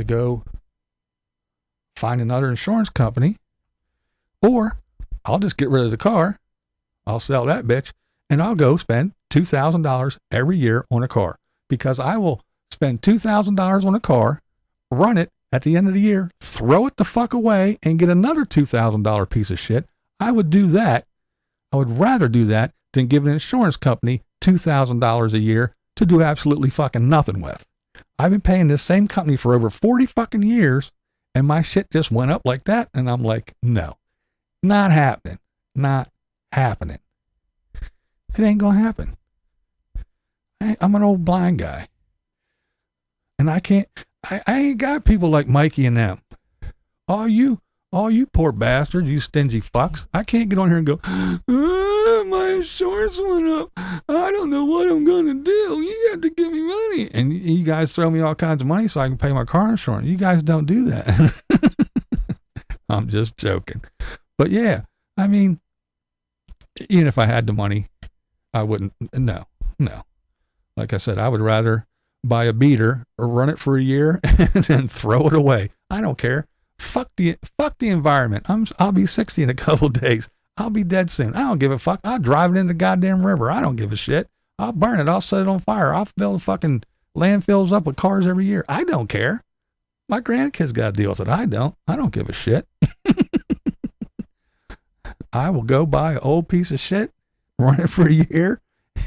go find another insurance company, or I'll just get rid of the car. I'll sell that bitch and I'll go spend $2,000 every year on a car, because I will spend $2,000 on a car, run it at the end of the year, throw it the fuck away and get another $2,000 piece of shit. I would do that. I would rather do that than give an insurance company $2,000 a year to do absolutely fucking nothing with. I've been paying this same company for over 40 fucking years and my shit just went up like that. And I'm like, no, not happening. Not happening. It ain't gonna happen. I'm an old blind guy. And I ain't got people like Mikey and them. All you poor bastards, you stingy fucks. I can't get on here and go, my insurance went up. I don't know what I'm going to do. You got to give me money. And you guys throw me all kinds of money so I can pay my car insurance. You guys don't do that. I'm just joking. But yeah, I mean, even if I had the money, I wouldn't. No. Like I said, I would rather buy a beater or run it for a year and then throw it away. I don't care. Fuck the environment. I'll be 60 in a couple of days. I'll be dead soon. I don't give a fuck. I'll drive it in the goddamn river. I don't give a shit. I'll burn it. I'll set it on fire. I'll fill the fucking landfills up with cars every year. I don't care. My grandkids got to deal with it. I don't give a shit. I will go buy an old piece of shit, run it for a year,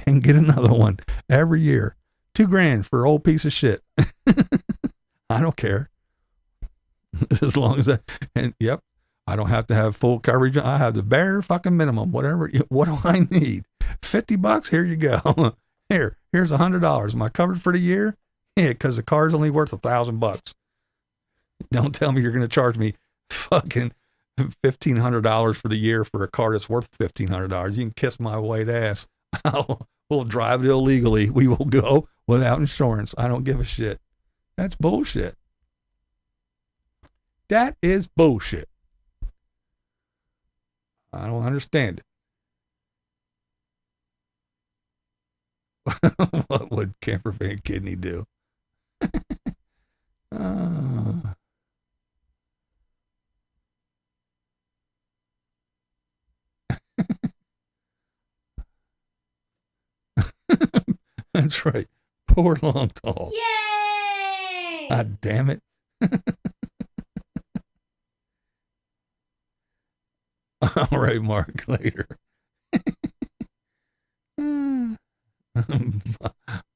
and get another one every year. $2,000 for an old piece of shit. I don't care. As long as yep, I don't have to have full coverage. I have the bare fucking minimum. What do I need? $50? Here you go. Here's $100. Am I covered for the year? Yeah, because the car's only worth $1,000. Don't tell me you're going to charge me fucking $1,500 for the year for a car that's worth $1,500. You can kiss my white ass. We'll drive it illegally. We will go without insurance. I don't give a shit. That's bullshit. That is bullshit. I don't understand it. What would camper van kidney do? That's right. Poor long tall. Yay! God damn it. All right, Mark, later.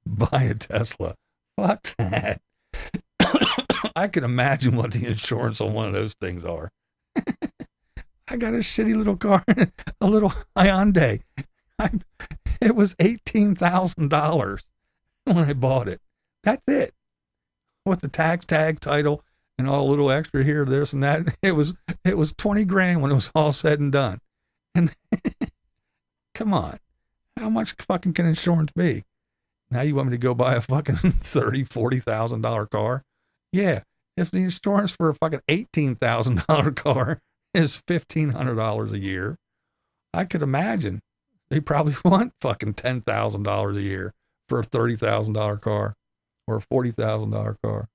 Buy a Tesla. Fuck that. I can imagine what the insurance on one of those things are. I got a shitty little car, a little Hyundai. It was $18,000 when I bought it. That's it. With the tax tag, title, and all a little extra here, this and that. It was $20,000 when it was all said and done. And come on, how much fucking can insurance be? Now you want me to go buy a fucking $30,000-$40,000 car? Yeah, if the insurance for a fucking $18,000 car is $1,500 a year, I could imagine they probably want fucking $10,000 a year for a $30,000 car or a $40,000 car.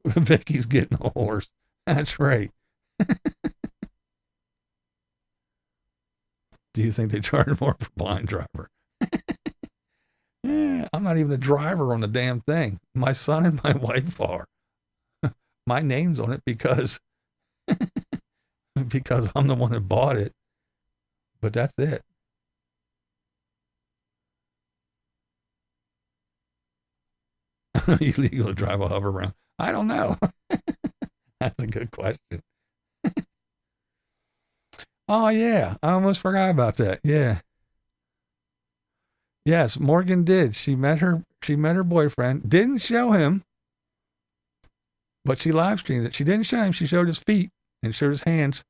Vicky's getting a horse. That's right. Do you think they charge more for blind driver? Yeah, I'm not even a driver on the damn thing. My son and my wife are. My name's on it because I'm the one that bought it. but that's it. Illegal to drive a hover around? I don't know. That's a good question. Oh yeah, I almost forgot about that. Yeah. Yes, Morgan did. She met her boyfriend. Didn't show him, but she live streamed it. She didn't show him. She showed his feet and showed his hands,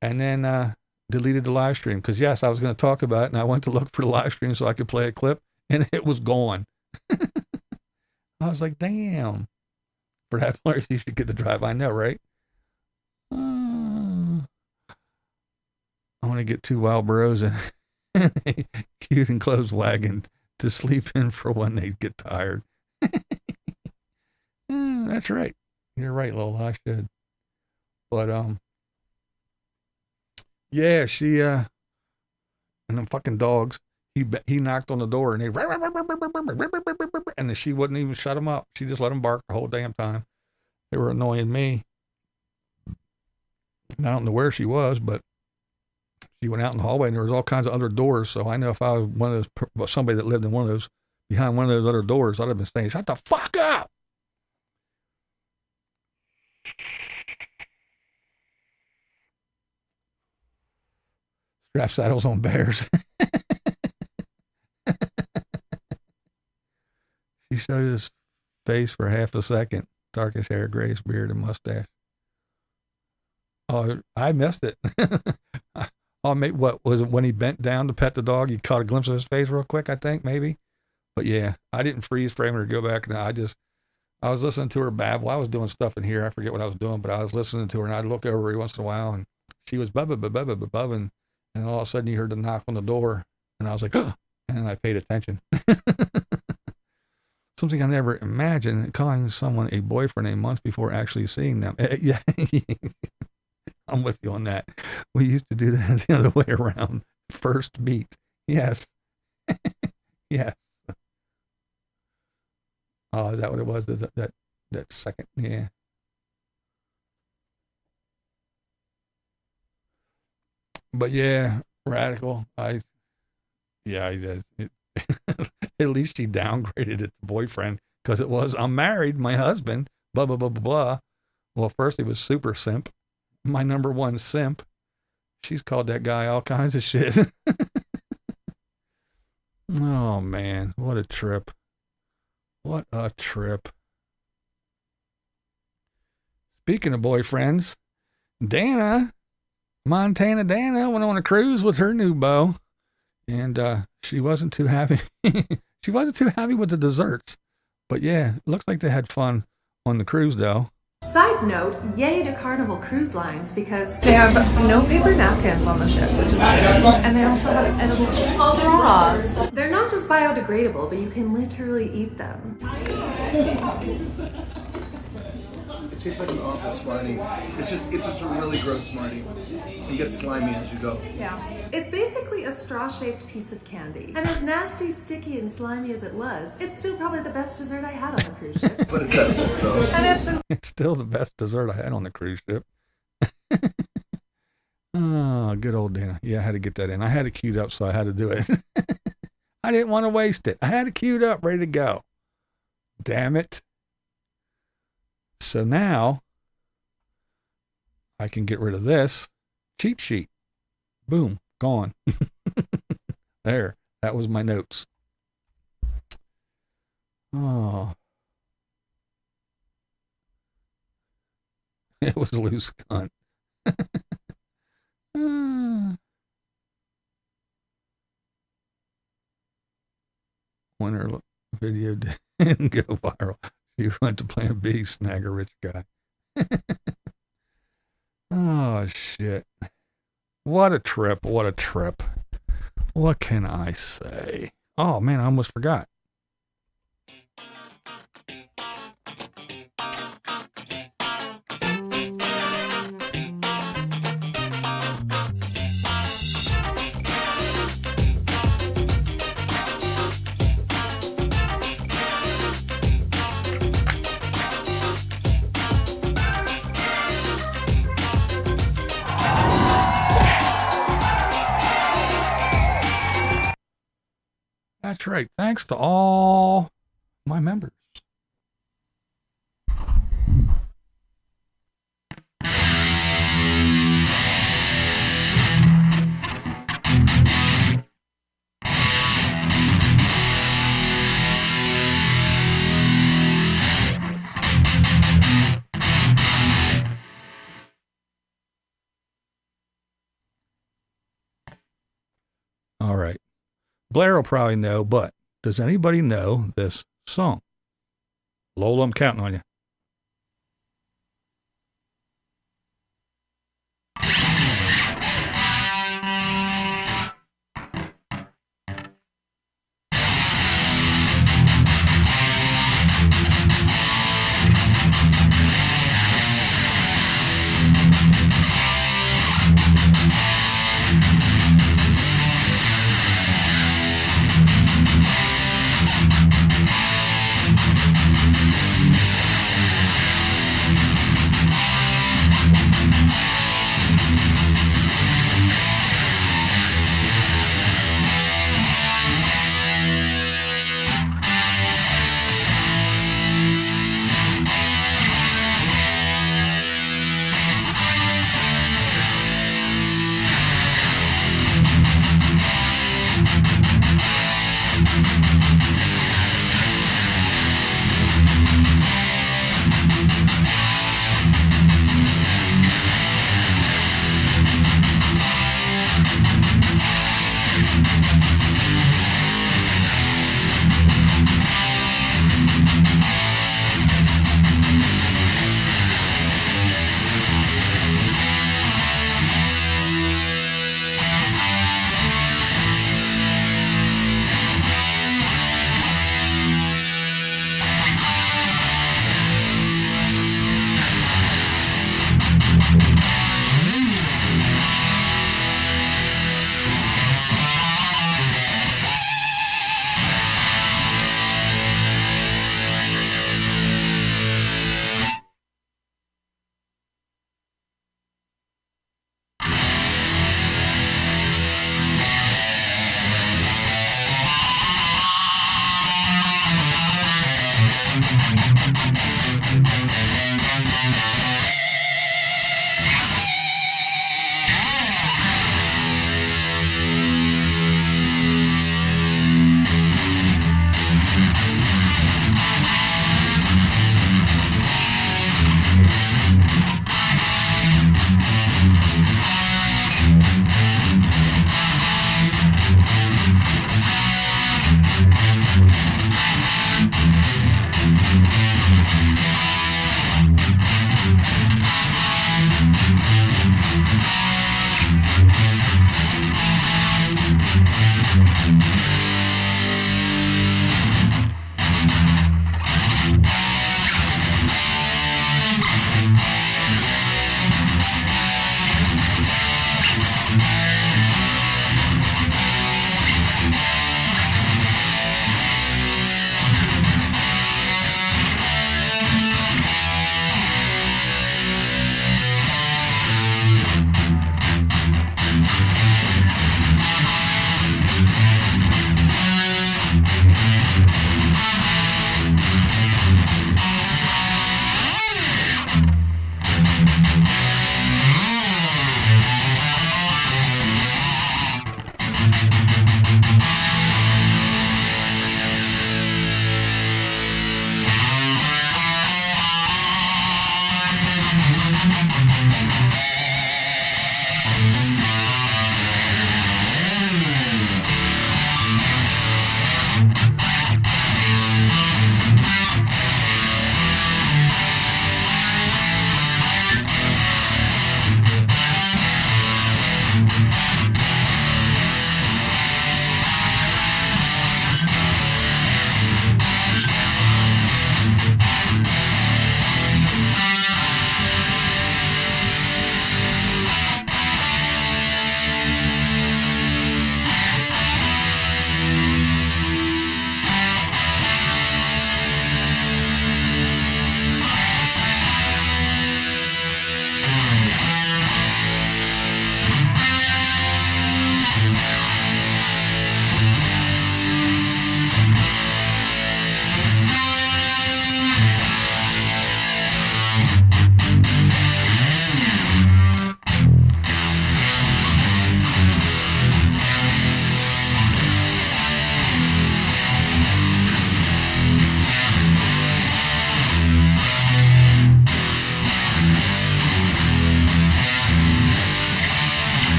and then deleted the live stream. Because yes, I was going to talk about it, and I went to look for the live stream so I could play a clip, and it was gone. I was like, damn. For that place, you should get the drive. I know, right? I want to get 2 wild bros and a cute enclosed wagon to sleep in for when they get tired. That's right. You're right, Lola. I should. But yeah, she and them fucking dogs. He knocked on the door and and she wouldn't even shut him up. She just let him bark the whole damn time. They were annoying me. And I don't know where she was, but she went out in the hallway and there was all kinds of other doors. So I know if I was one of those, somebody that lived in one of those, behind one of those other doors, I'd have been saying, shut the fuck up. Strap saddles on bears. She showed his face for half a second. Darkish hair, grayish beard, and mustache. Oh, I missed it. Oh, what was it when he bent down to pet the dog? You caught a glimpse of his face real quick, I think, maybe. But yeah, I didn't freeze frame her to go back. No, I was listening to her babble. I was doing stuff in here. I forget what I was doing, but I was listening to her, and I'd look over every once in a while, and she was bubbing, and all of a sudden you heard the knock on the door, and I was like, oh, and I paid attention. Something I never imagined, calling someone a boyfriend a month before actually seeing them. Yeah, I'm with you on that. We used to do that the other way around. First meet. Yes. Yes. Oh, is that what it was? That second? Yeah. But yeah, radical. At least she downgraded it to boyfriend, because it was, I'm married, my husband, blah, blah, blah, blah, blah. Well, first he was super simp. My number one simp. She's called that guy all kinds of shit. Oh, man. What a trip. What a trip. Speaking of boyfriends, Danna, Montana Danna, went on a cruise with her new beau. And she wasn't too happy. She wasn't too happy with the desserts. But yeah, it looks like they had fun on the cruise, though. Side note, yay to Carnival Cruise Lines, because they have no paper napkins on the ship, which is great. And they also have edible straws. They're not just biodegradable, but you can literally eat them. It tastes like an awful Smartie. It's just a really gross Smartie. You get slimy as you go. Yeah. It's basically a straw-shaped piece of candy. And as nasty, sticky, and slimy as it was, it's still probably the best dessert I had on the cruise ship. But it's edible, so. And it's still the best dessert I had on the cruise ship. Oh, good old Danna. Yeah, I had to get that in. I had it queued up, so I had to do it. I didn't want to waste it. I had it queued up, ready to go. Damn it. So now I can get rid of this cheat sheet. Boom, gone. There, that was my notes. Oh, it was loose cunt. When her video didn't go viral, she went to Plan B, snag a rich guy. Oh, shit. What a trip. What a trip. What can I say? Oh, man, I almost forgot. That's right. Thanks to all my members. All right. Blair will probably know, but does anybody know this song? Lola, I'm counting on you.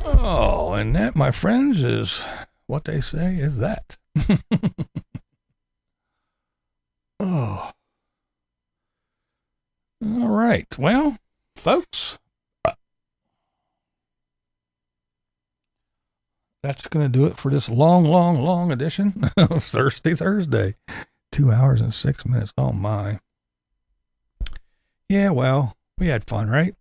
Oh, and that, my friends, is what they say is that. Oh. All right. Well, folks, that's going to do it for this long edition of Thirsty Thursday. 2 hours and 6 minutes. Oh, my. Yeah, well, we had fun, right?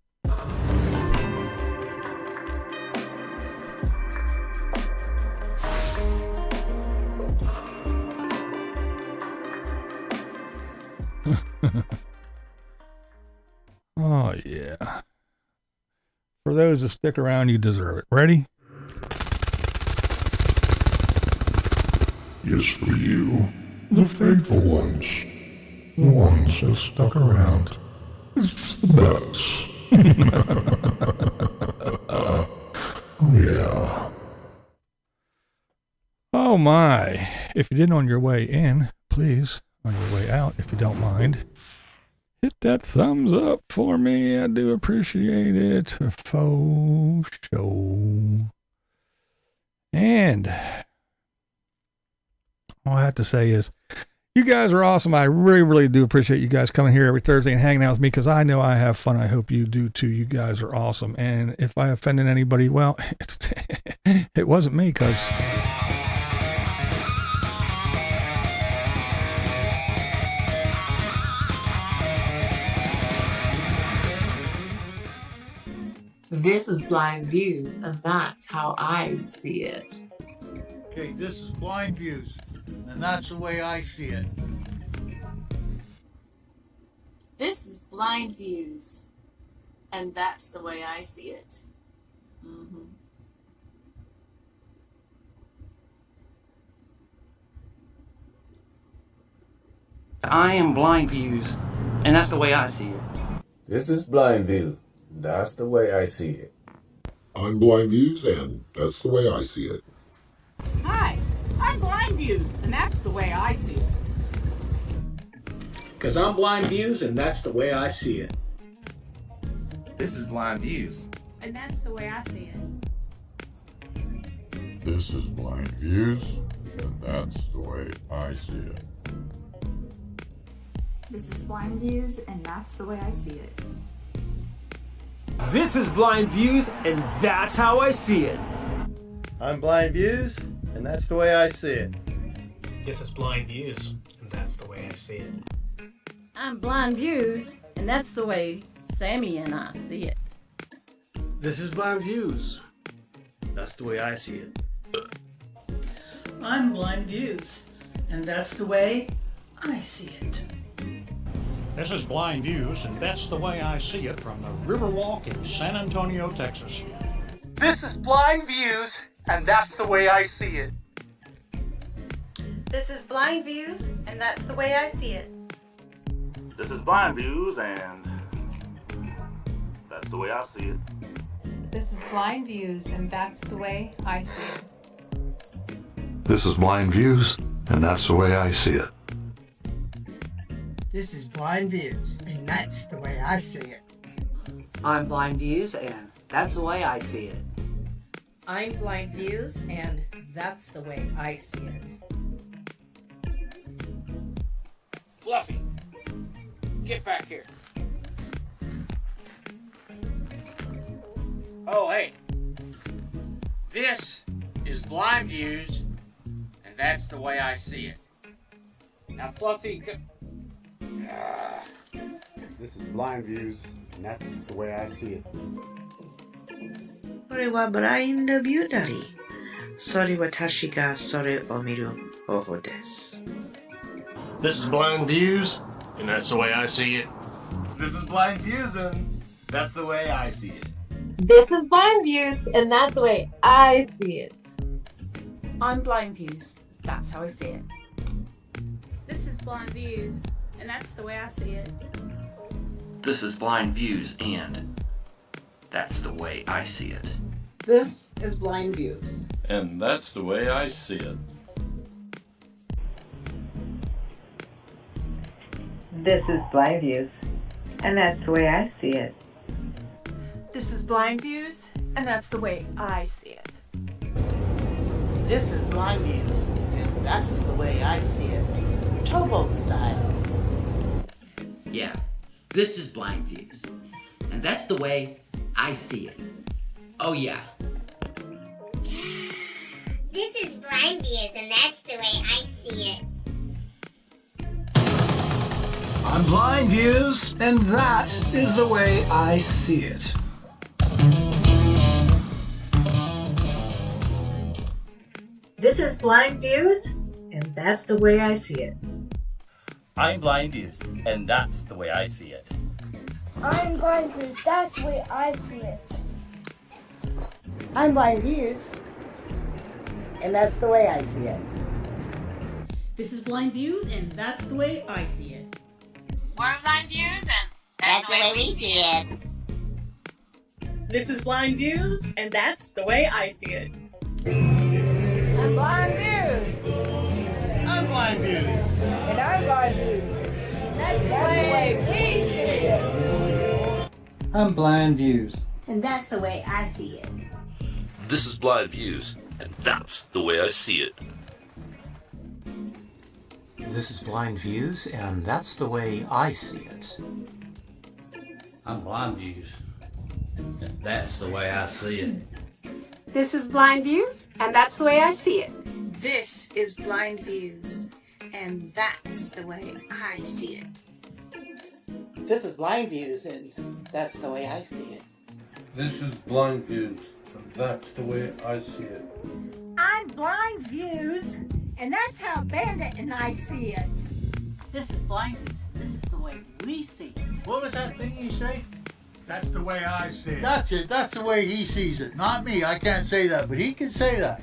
Oh, yeah. For those that stick around, you deserve it. Ready? Yes, for you, the faithful ones, the ones that stuck around. It's the best. Oh, yeah. Oh, my. If you didn't on your way in, please, on your way out, if you don't mind, hit that thumbs up for me. I do appreciate it. Faux show. And all I have to say is, you guys are awesome. I really do appreciate you guys coming here every Thursday and hanging out with me, because I know I have fun. I hope you do too. You guys are awesome. And if I offended anybody, well, it wasn't me, because this is BlindViews, and that's how I see it. Okay, this is BlindViews, and that's the way I see it. This is BlindViews, and that's the way I see it. Mm-hmm. I am BlindViews, and that's the way I see it. This is BlindViews. That's the way I see it. I'm BlindViews, and that's the way I see it. Hi, I'm BlindViews, and that's the way I see it. Because I'm BlindViews, and that's the way I see it. This is BlindViews, and that's the way I see it. This is BlindViews, and that's the way I see it. This is BlindViews, and that's the way I see it. This is BlindViews, and that's how I see it. I'm BlindViews, and that's the way I see it. This is BlindViews, and that's the way I see it. I'm BlindViews, and that's the way Sammy and I see it. This is BlindViews. That's the way I see it. I'm BlindViews, and that's the way I see it. This is BlindViews, and that's the way I see it from the Riverwalk in San Antonio, Texas. This is BlindViews, and that's the way I see it. This is BlindViews, and that's the way I see it. This is BlindViews, and that's the way I see it. This is BlindViews, and that's the way I see it. This is BlindViews, and that's the way I see it. This is BlindViews, and that's the way I see it. I'm BlindViews, and that's the way I see it. I'm BlindViews, and that's the way I see it. Fluffy, get back here. Oh, hey. This is BlindViews, and that's the way I see it. Now, Fluffy, This is BlindViews, and that's the way I see it. これはブラインドビューダリー。それは私がそれを見る方法です。This is BlindViews, and that's the way I see it. This is BlindViews, and that's the way I see it. This is BlindViews, and that's the way I see it. I'm BlindViews. That's how I see it. This is BlindViews, and that's the way I see it. This is BlindViews, and that's the way I see it. This is BlindViews, and that's the way I see it. This is BlindViews, and that's the way I see it. This is BlindViews, and that's the way I see it. This is BlindViews, and that's the way I see it. Towboat style. Yeah, this is BlindViews, and that's the way I see it. Oh yeah. This is BlindViews, and that's the way I see it. I'm BlindViews, and that is the way I see it. This is BlindViews, and that's the way I see it. I'm BlindViews, and that's the way I see it. I'm BlindViews, that's the way I see it. I'm BlindViews, and that's the way I see it. This is BlindViews, and that's the way I see it. We're BlindViews, and that's the way we see it. This is BlindViews, and that's the way I see it. I'm BlindViews, I'm BlindViews. and I'm BlindViews. That's the way we see it. I'm BlindViews. And that's the way I see it. This is BlindViews, and that's the way I see it. This is BlindViews, and that's the way I see it. I'm BlindViews, and that's the way I see it. This is BlindViews, and that's the way I see it. This is BlindViews, and that's the way I see it. This is BlindViews, and that's the way I see it. This is BlindViews, and that's the way I see it. I'm BlindViews, and that's how Bandit and I see it. This is BlindViews. This is the way we see it. What was that thing you say? That's the way I see it. That's it. That's the way he sees it. Not me. I can't say that, but he can say that.